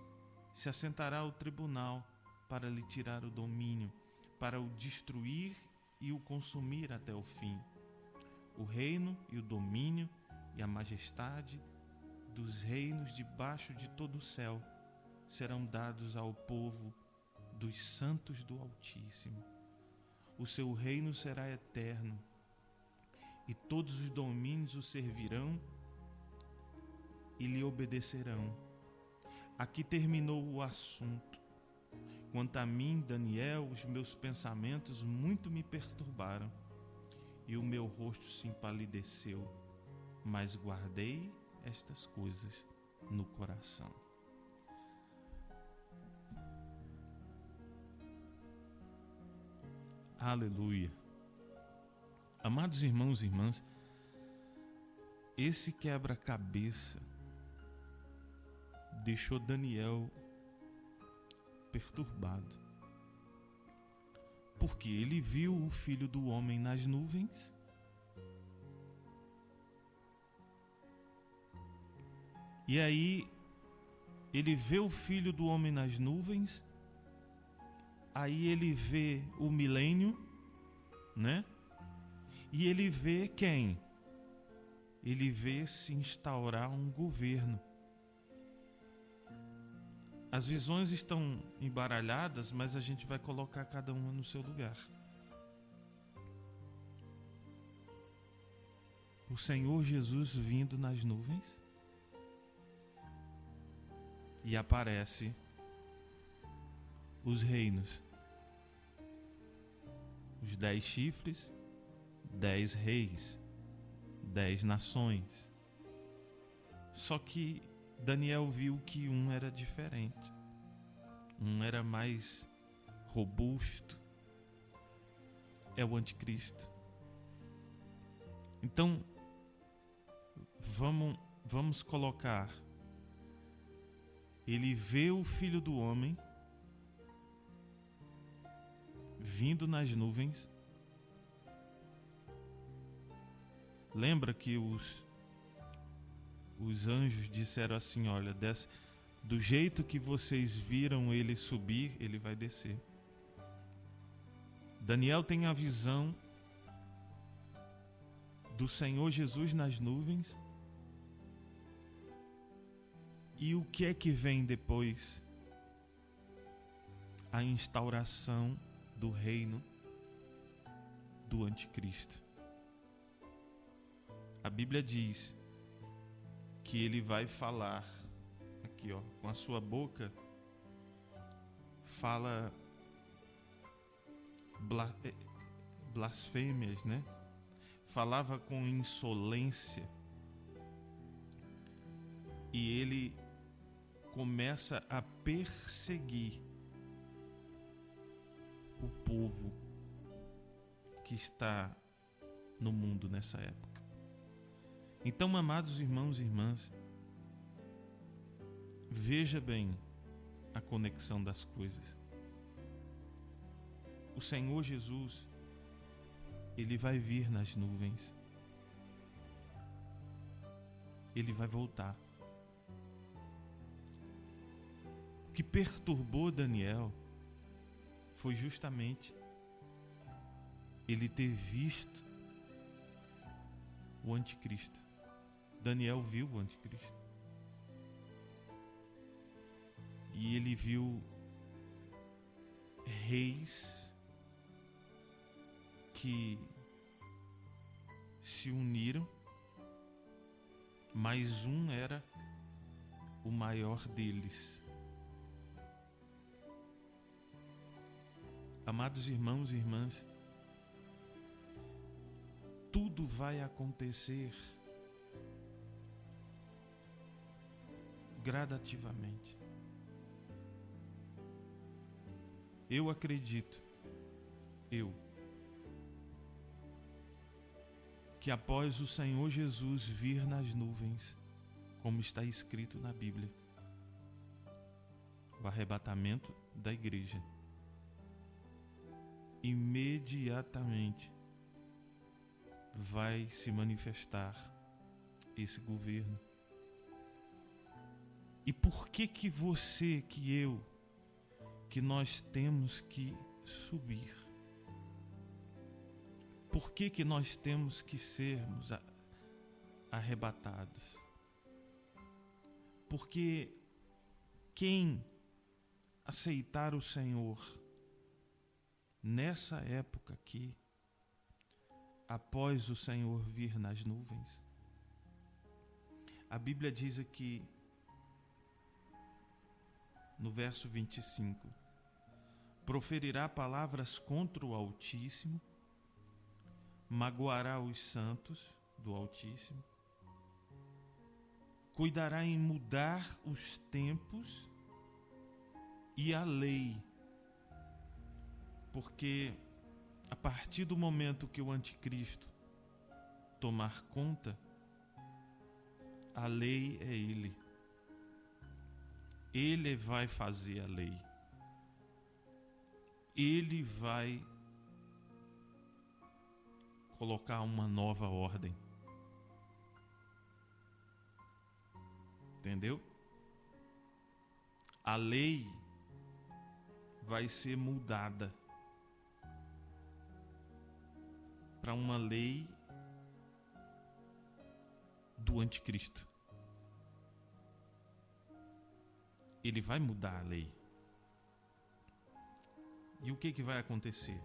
se assentará ao tribunal para lhe tirar o domínio, para o destruir e o consumir até o fim. O reino e o domínio e a majestade dos reinos debaixo de todo o céu serão dados ao povo dos santos do Altíssimo. O seu reino será eterno, e todos os domínios o servirão e lhe obedecerão. Aqui terminou o assunto. Quanto a mim, Daniel, os meus pensamentos muito me perturbaram, e o meu rosto se empalideceu, mas guardei estas coisas no coração. Aleluia. Amados irmãos e irmãs, esse quebra-cabeça deixou Daniel perturbado, porque ele viu o Filho do Homem nas nuvens e aí ele vê o Filho do Homem nas nuvens, aí ele vê o milênio, né? E ele vê quem? Ele vê se instaurar um governo. As visões estão embaralhadas, mas a gente vai colocar cada uma no seu lugar. O Senhor Jesus vindo nas nuvens e aparece os reinos, os 10 chifres, 10 reis, 10 nações. Só que Daniel viu que um era diferente, um era mais robusto, é o anticristo. Então, vamos colocar, ele vê o Filho do Homem vindo nas nuvens. Lembra que os anjos disseram assim, olha, do jeito que vocês viram ele subir, ele vai descer. Daniel tem a visão do Senhor Jesus nas nuvens. E o que é que vem depois? A instauração do reino do anticristo. A Bíblia diz que ele vai falar, aqui ó, com a sua boca, fala blasfêmias, né? Falava com insolência. E ele começa a perseguir o povo que está no mundo nessa época. Então, amados irmãos e irmãs, veja bem a conexão das coisas. O Senhor Jesus, ele vai vir nas nuvens. Ele vai voltar. O que perturbou Daniel foi justamente ele ter visto o anticristo. Daniel viu o anticristo. E ele viu reis que se uniram, mas um era o maior deles. Amados irmãos e irmãs, tudo vai acontecer gradativamente. Eu acredito, que após o Senhor Jesus vir nas nuvens, como está escrito na Bíblia, o arrebatamento da igreja, imediatamente vai se manifestar esse governo. E por que você, que eu, que nós temos que subir? Por que nós temos que sermos arrebatados? Porque quem aceitar o Senhor nessa época aqui, após o Senhor vir nas nuvens, a Bíblia diz aqui no verso 25, proferirá palavras contra o Altíssimo, magoará os santos do Altíssimo, cuidará em mudar os tempos e a lei, porque a partir do momento que o anticristo tomar conta, a lei é ele. Ele vai fazer a lei. Ele vai colocar uma nova ordem. Entendeu? a lei vai ser mudada para uma lei do anticristo. Ele vai mudar a lei. E o que vai acontecer?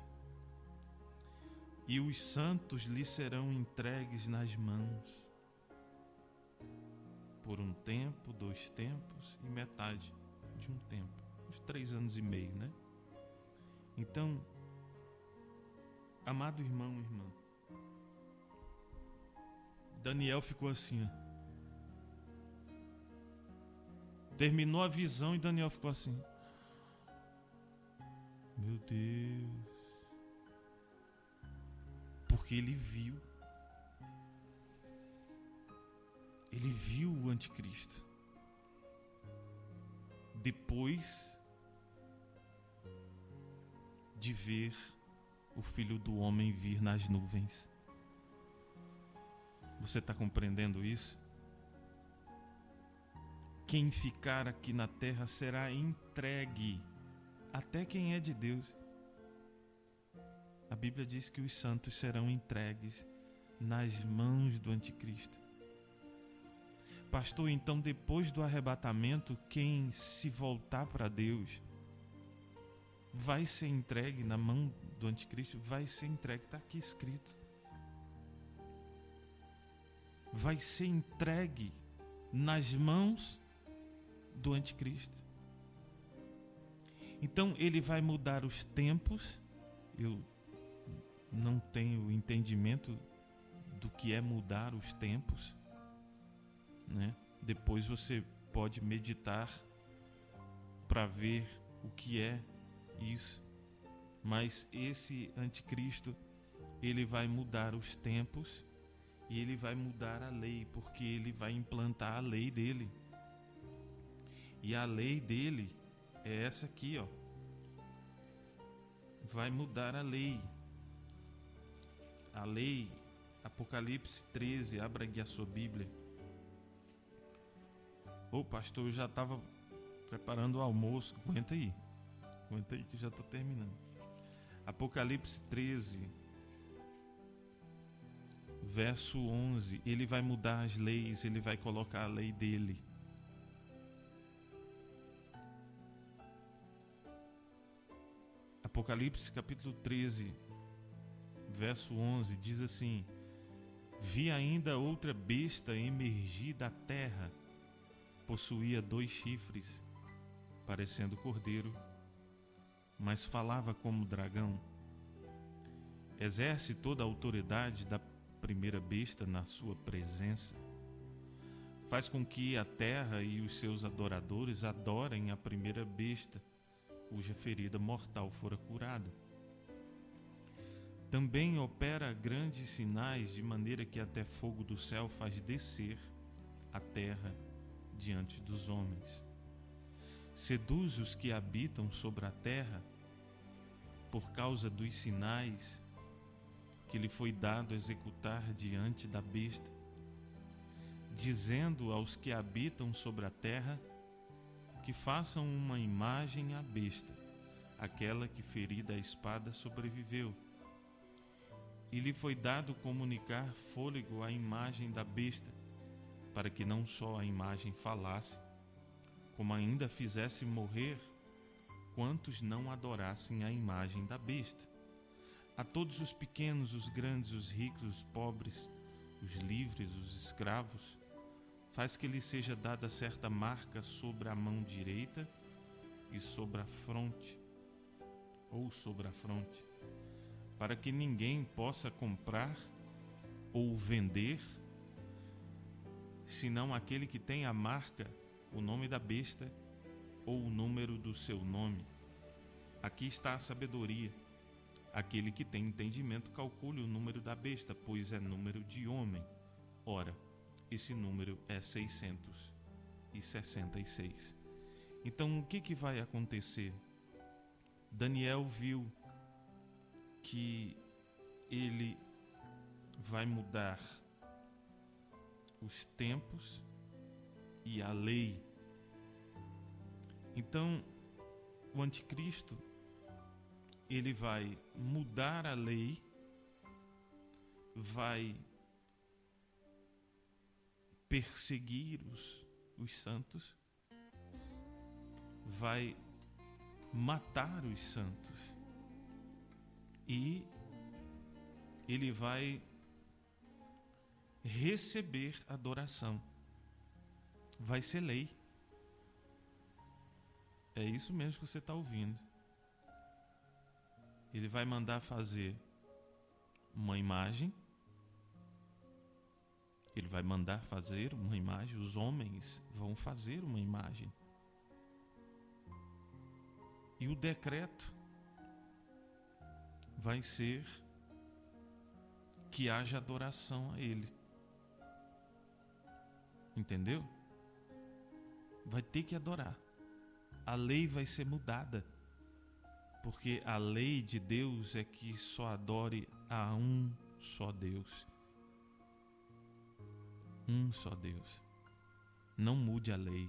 E os santos lhe serão entregues nas mãos por um tempo, 2 tempos e metade de um tempo, uns 3 anos e meio, né? Então, amado irmão e irmã, Daniel ficou assim, ó. Terminou a visão e Daniel ficou assim. Meu Deus. Porque ele viu. Ele viu o anticristo. Depois de ver o Filho do Homem vir nas nuvens. Você está compreendendo isso? Quem ficar aqui na terra será entregue, até quem é de Deus. A Bíblia diz que os santos serão entregues nas mãos do anticristo. Pastor, então depois do arrebatamento, quem se voltar para Deus vai ser entregue na mão do anticristo? Vai ser entregue, está aqui escrito. Vai ser entregue nas mãos do anticristo. Então ele vai mudar os tempos. Eu não tenho entendimento do que é mudar os tempos, né? Depois você pode meditar para ver o que é isso. Mas esse anticristo, ele vai mudar os tempos e ele vai mudar a lei, porque ele vai implantar a lei dele. E a lei dele é essa aqui, ó. Vai mudar a lei. A lei, Apocalipse 13, abra aqui a sua Bíblia. Ô pastor, eu já estava preparando o almoço. Aguenta aí que eu já estou terminando. Apocalipse 13, verso 11. Ele vai mudar as leis, ele vai colocar a lei dele. Apocalipse capítulo 13, verso 11, diz assim: Vi ainda outra besta emergir da terra, possuía 2 chifres, parecendo cordeiro, mas falava como dragão. Exerce toda a autoridade da primeira besta na sua presença. Faz com que a terra e os seus adoradores adorem a primeira besta, cuja ferida mortal fora curada. Também opera grandes sinais, de maneira que até fogo do céu faz descer a terra diante dos homens. Seduz os que habitam sobre a terra por causa dos sinais que lhe foi dado executar diante da besta, dizendo aos que habitam sobre a terra que façam uma imagem à besta, aquela que ferida a espada sobreviveu. E lhe foi dado comunicar fôlego à imagem da besta, para que não só a imagem falasse, como ainda fizesse morrer quantos não adorassem a imagem da besta. A todos os pequenos, os grandes, os ricos, os pobres, os livres, os escravos, faz que lhe seja dada certa marca sobre a mão direita e sobre a fronte, ou sobre a fronte, para que ninguém possa comprar ou vender, senão aquele que tem a marca, o nome da besta ou o número do seu nome. Aqui está a sabedoria. Aquele que tem entendimento calcule o número da besta, pois é número de homem. Ora, esse número é 666. Então, o que vai acontecer? Daniel viu que ele vai mudar os tempos e a lei. Então, o anticristo, ele vai mudar a lei, vai perseguir os santos, vai matar os santos e ele vai receber adoração. Vai ser lei. É isso mesmo que você está ouvindo. Ele vai mandar fazer uma imagem. Ele vai mandar fazer uma imagem. Os homens vão fazer uma imagem. E o decreto vai ser que haja adoração a ele. Entendeu? Vai ter que adorar. A lei vai ser mudada. Porque a lei de Deus é que só adore a um só Deus. Um só Deus. Não mude a lei.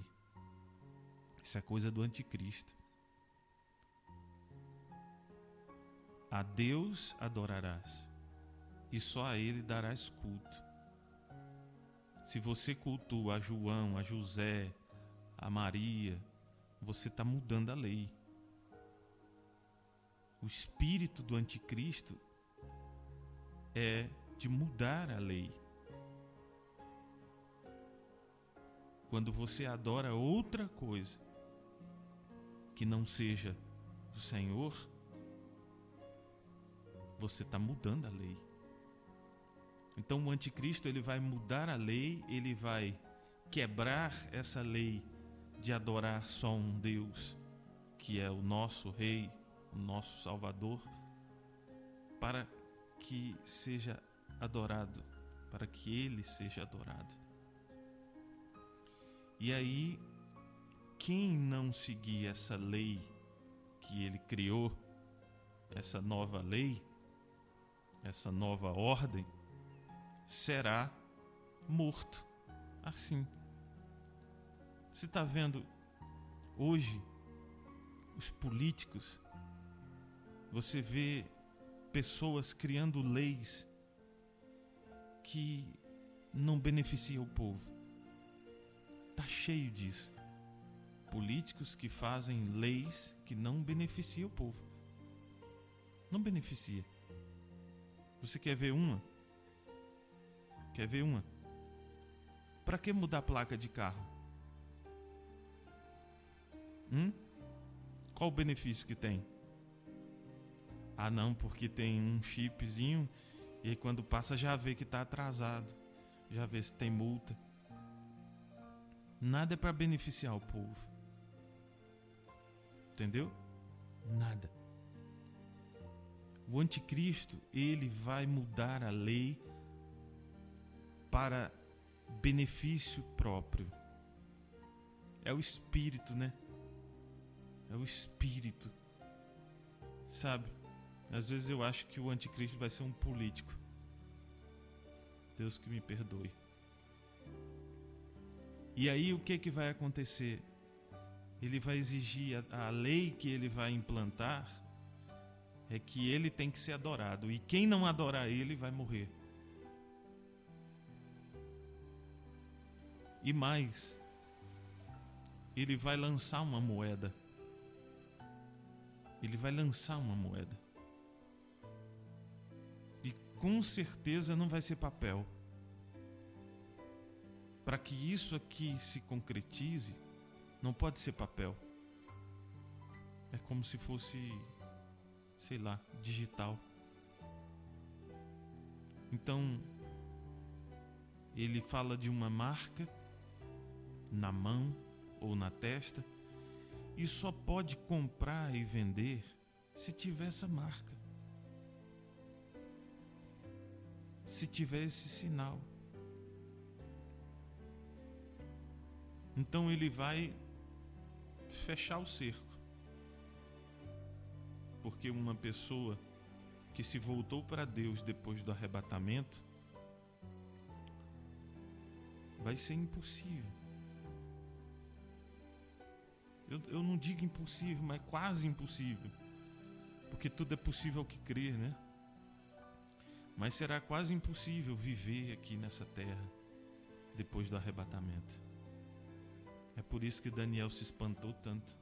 Isso é coisa do anticristo. A Deus adorarás, e só a Ele darás culto. Se você cultua a João, a José, a Maria, você está mudando a lei. O espírito do anticristo é de mudar a lei. Quando você adora outra coisa que não seja do Senhor, você está mudando a lei. Então o anticristo, ele vai mudar a lei, ele vai quebrar essa lei de adorar só um Deus, que é o nosso Rei, o nosso Salvador, para que seja adorado, para que Ele seja adorado. E aí, quem não seguir essa lei que Ele criou, essa nova lei, essa nova ordem, será morto. Assim. Você está vendo hoje os políticos, você vê pessoas criando leis que não beneficiam o povo. Está cheio disso. Políticos que fazem leis que não beneficiam o povo. Não beneficia. Você quer ver uma? Quer ver uma? Para que mudar a placa de carro? Qual o benefício que tem? Ah não, porque tem um chipzinho e aí quando passa já vê que está atrasado, já vê se tem multa. Nada é para beneficiar o povo. Entendeu? Nada. O anticristo, ele vai mudar a lei para benefício próprio. É o espírito, né? É o espírito. Sabe? Às vezes eu acho que o anticristo vai ser um político. Deus que me perdoe. E aí o que vai acontecer? Ele vai exigir, a lei que ele vai implantar é que ele tem que ser adorado. E quem não adorar ele vai morrer. E mais, ele vai lançar uma moeda. Ele vai lançar uma moeda. E com certeza não vai ser papel. Para que isso aqui se concretize, não pode ser papel. É como se fosse, sei lá, digital. Então, ele fala de uma marca na mão ou na testa, e só pode comprar e vender se tiver essa marca, se tiver esse sinal. Então ele vai fechar o cerco, porque uma pessoa que se voltou para Deus depois do arrebatamento, vai ser impossível. Eu não digo impossível, mas quase impossível. Porque tudo é possível ao que crer, né? Mas será quase impossível viver aqui nessa terra depois do arrebatamento. É por isso que Daniel se espantou tanto.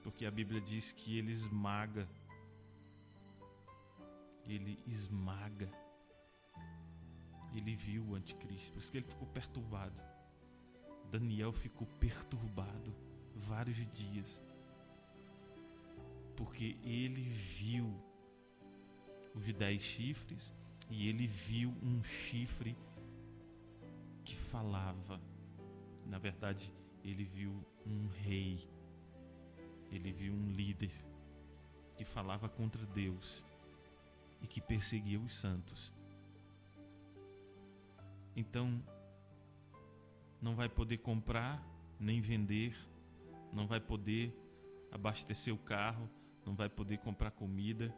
Porque a Bíblia diz que ele esmaga. Ele esmaga. Ele viu o anticristo. Por isso que ele ficou perturbado. Daniel ficou perturbado vários dias. Porque ele viu os 10 chifres e ele viu um chifre que falava. Na verdade, ele viu um rei. Ele viu um líder que falava contra Deus e que perseguia os santos. Então, não vai poder comprar nem vender, não vai poder abastecer o carro, não vai poder comprar comida,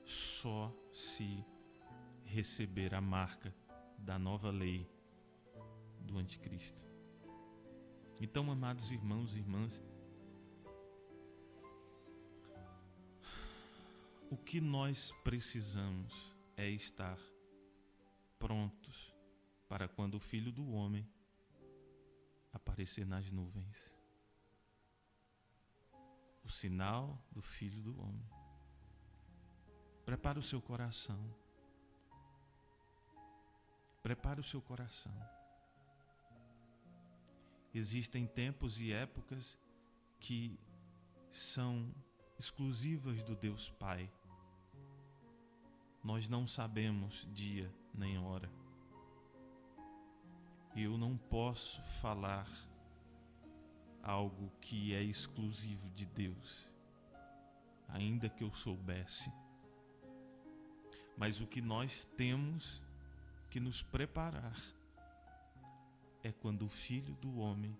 só se receber a marca da nova lei do anticristo. Então, amados irmãos e irmãs, o que nós precisamos é estar prontos para quando o Filho do Homem aparecer nas nuvens. O sinal do Filho do Homem. Prepare o seu coração. Prepare o seu coração. Existem tempos e épocas que são exclusivas do Deus Pai. Nós não sabemos dia nem hora. Eu não posso falar algo que é exclusivo de Deus, ainda que eu soubesse. Mas o que nós temos que nos preparar é quando o Filho do Homem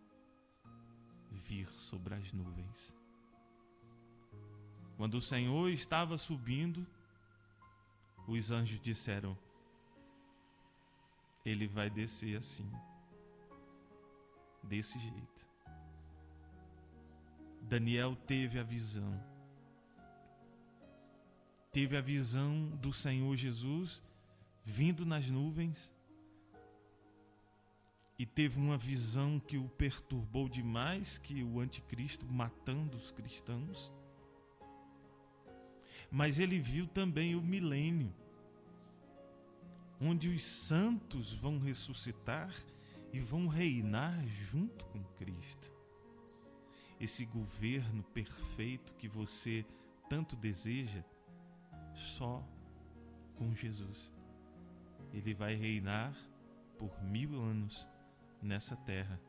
vir sobre as nuvens. Quando o Senhor estava subindo, os anjos disseram: Ele vai descer assim, desse jeito. Daniel teve a visão. Teve a visão do Senhor Jesus vindo nas nuvens. E teve uma visão que o perturbou demais, que o anticristo matando os cristãos. Mas ele viu também o milênio, onde os santos vão ressuscitar e vão reinar junto com Cristo. Esse governo perfeito que você tanto deseja, só com Jesus. Ele vai reinar por 1000 anos nessa terra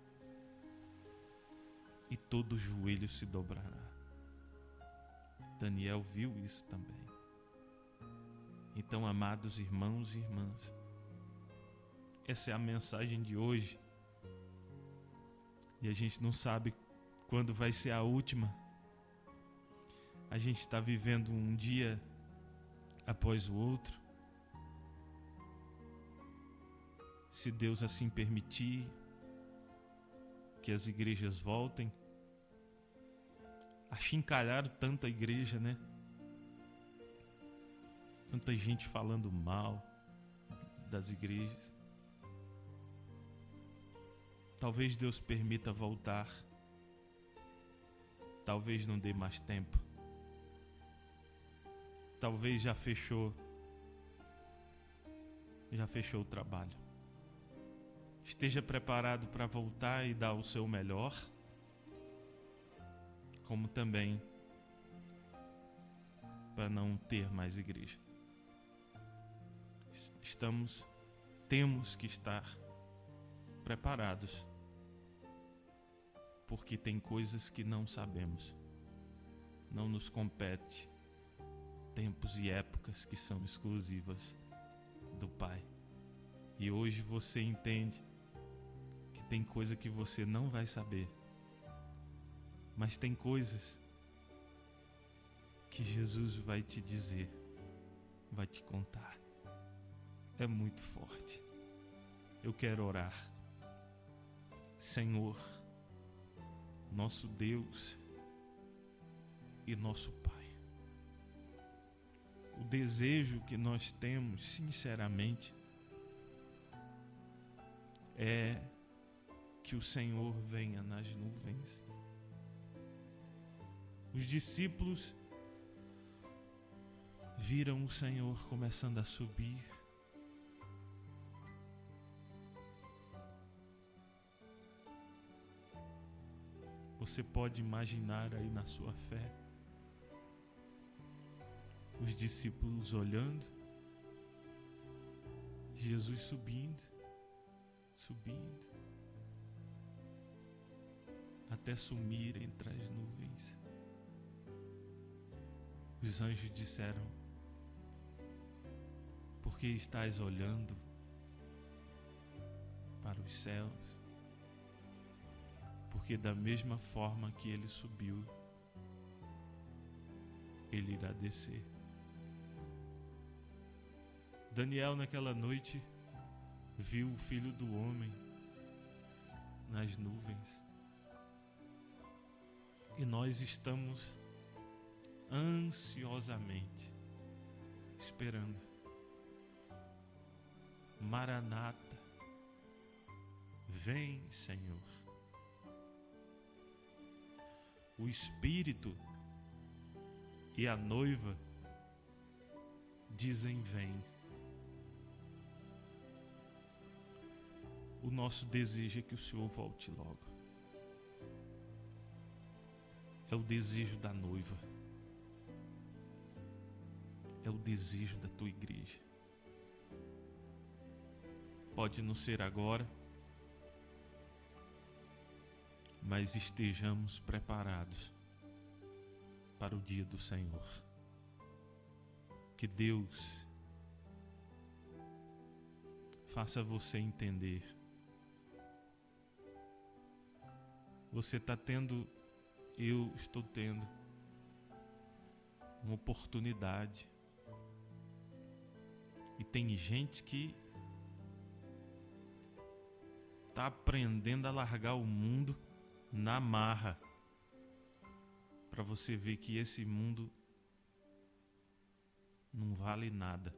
e todo joelho se dobrará. Daniel viu isso também. Então, amados irmãos e irmãs, essa é a mensagem de hoje. E a gente não sabe quando vai ser a última. A gente está vivendo um dia após o outro. Se Deus assim permitir que as igrejas voltem, achincalharam tanto a igreja, né? Tanta gente falando mal das igrejas. Talvez Deus permita voltar. Talvez não dê mais tempo. Talvez já fechou o trabalho. Esteja preparado para voltar e dar o seu melhor, como também para não ter mais igreja. Temos que estar preparados, porque tem coisas que não sabemos, não nos compete, tempos e épocas que são exclusivas do Pai. E hoje você entende que tem coisa que você não vai saber, mas tem coisas que Jesus vai te dizer, vai te contar. É muito forte. Eu quero orar. Senhor, nosso Deus e nosso Pai. O desejo que nós temos, sinceramente, é que o Senhor venha nas nuvens. Os discípulos viram o Senhor começando a subir. Você pode imaginar aí na sua fé os discípulos olhando, Jesus subindo, até sumir entre as nuvens. Os anjos disseram: por que estás olhando para os céus? Porque da mesma forma que ele subiu, ele irá descer. Daniel, naquela noite, viu o Filho do Homem nas nuvens. E nós estamos ansiosamente esperando. Maranata, vem, Senhor. O Espírito e a noiva dizem: vem. O nosso desejo é que o Senhor volte logo. É o desejo da noiva. É o desejo da tua igreja. Pode não ser agora, mas estejamos preparados para o dia do Senhor. Que Deus faça você entender. Você está tendo, eu estou tendo uma oportunidade. E tem gente que está aprendendo a largar o mundo na marra, para você ver que esse mundo não vale nada.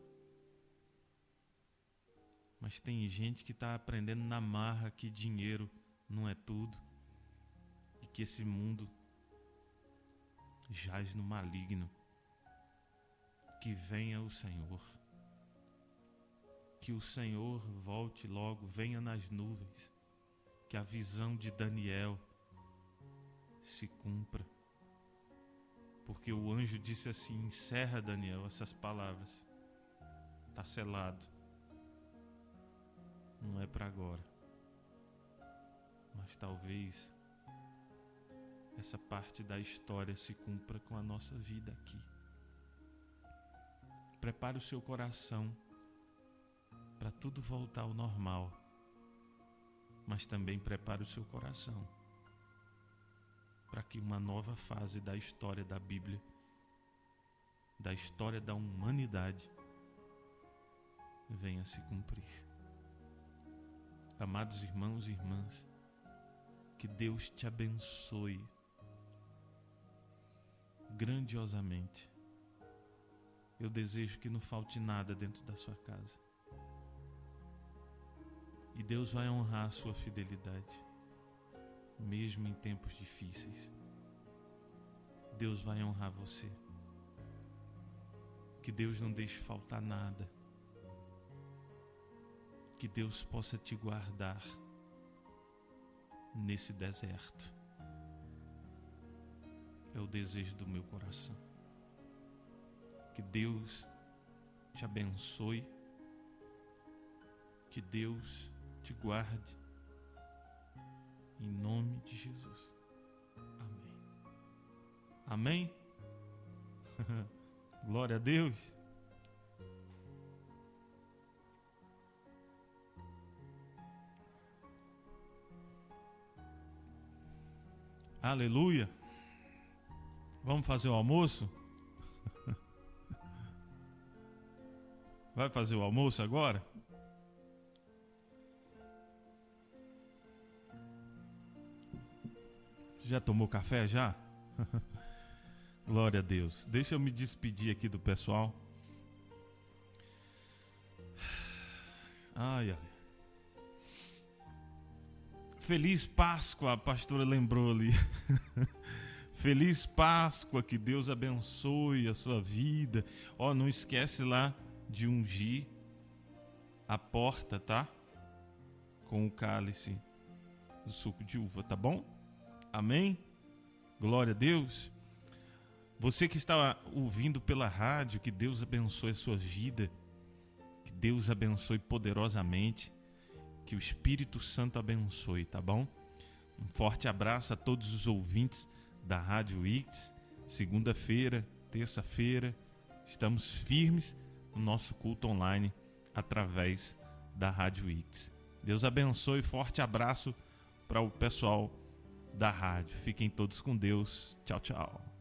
Mas tem gente que está aprendendo na marra que dinheiro não é tudo e que esse mundo jaz no maligno. Que venha o Senhor. Que o Senhor volte logo, venha nas nuvens. Que a visão de Daniel se cumpra. Porque o anjo disse assim: encerra, Daniel, essas palavras. Está selado. Não é para agora. Mas talvez essa parte da história se cumpra com a nossa vida aqui. Prepare o seu coração para tudo voltar ao normal. Mas também prepare o seu coração para que uma nova fase da história da Bíblia, da história da humanidade, venha se cumprir. Amados irmãos e irmãs, que Deus te abençoe grandiosamente. Eu desejo que não falte nada dentro da sua casa. E Deus vai honrar a sua fidelidade, mesmo em tempos difíceis. Deus vai honrar você. Que Deus não deixe faltar nada. Que Deus possa te guardar nesse deserto. É o desejo do meu coração. Que Deus te abençoe. Que Deus te guarde. Em nome de Jesus. Amém. Amém? Glória a Deus. Aleluia. Vamos fazer o almoço? Vai fazer o almoço agora? Já tomou café já? Glória a Deus. Deixa eu me despedir aqui do pessoal. Ai. Feliz Páscoa, a pastora lembrou ali. Feliz Páscoa, que Deus abençoe a sua vida. Não esquece lá de ungir a porta, tá? Com o cálice do suco de uva, tá bom? Amém? Glória a Deus. Você que está ouvindo pela rádio, que Deus abençoe a sua vida. Que Deus abençoe poderosamente. Que o Espírito Santo abençoe, tá bom? Um forte abraço a todos os ouvintes da Rádio Icts. Segunda-feira, terça-feira, estamos firmes no nosso culto online através da Rádio Icts. Deus abençoe, forte abraço para o pessoal da rádio. Fiquem todos com Deus. Tchau, tchau.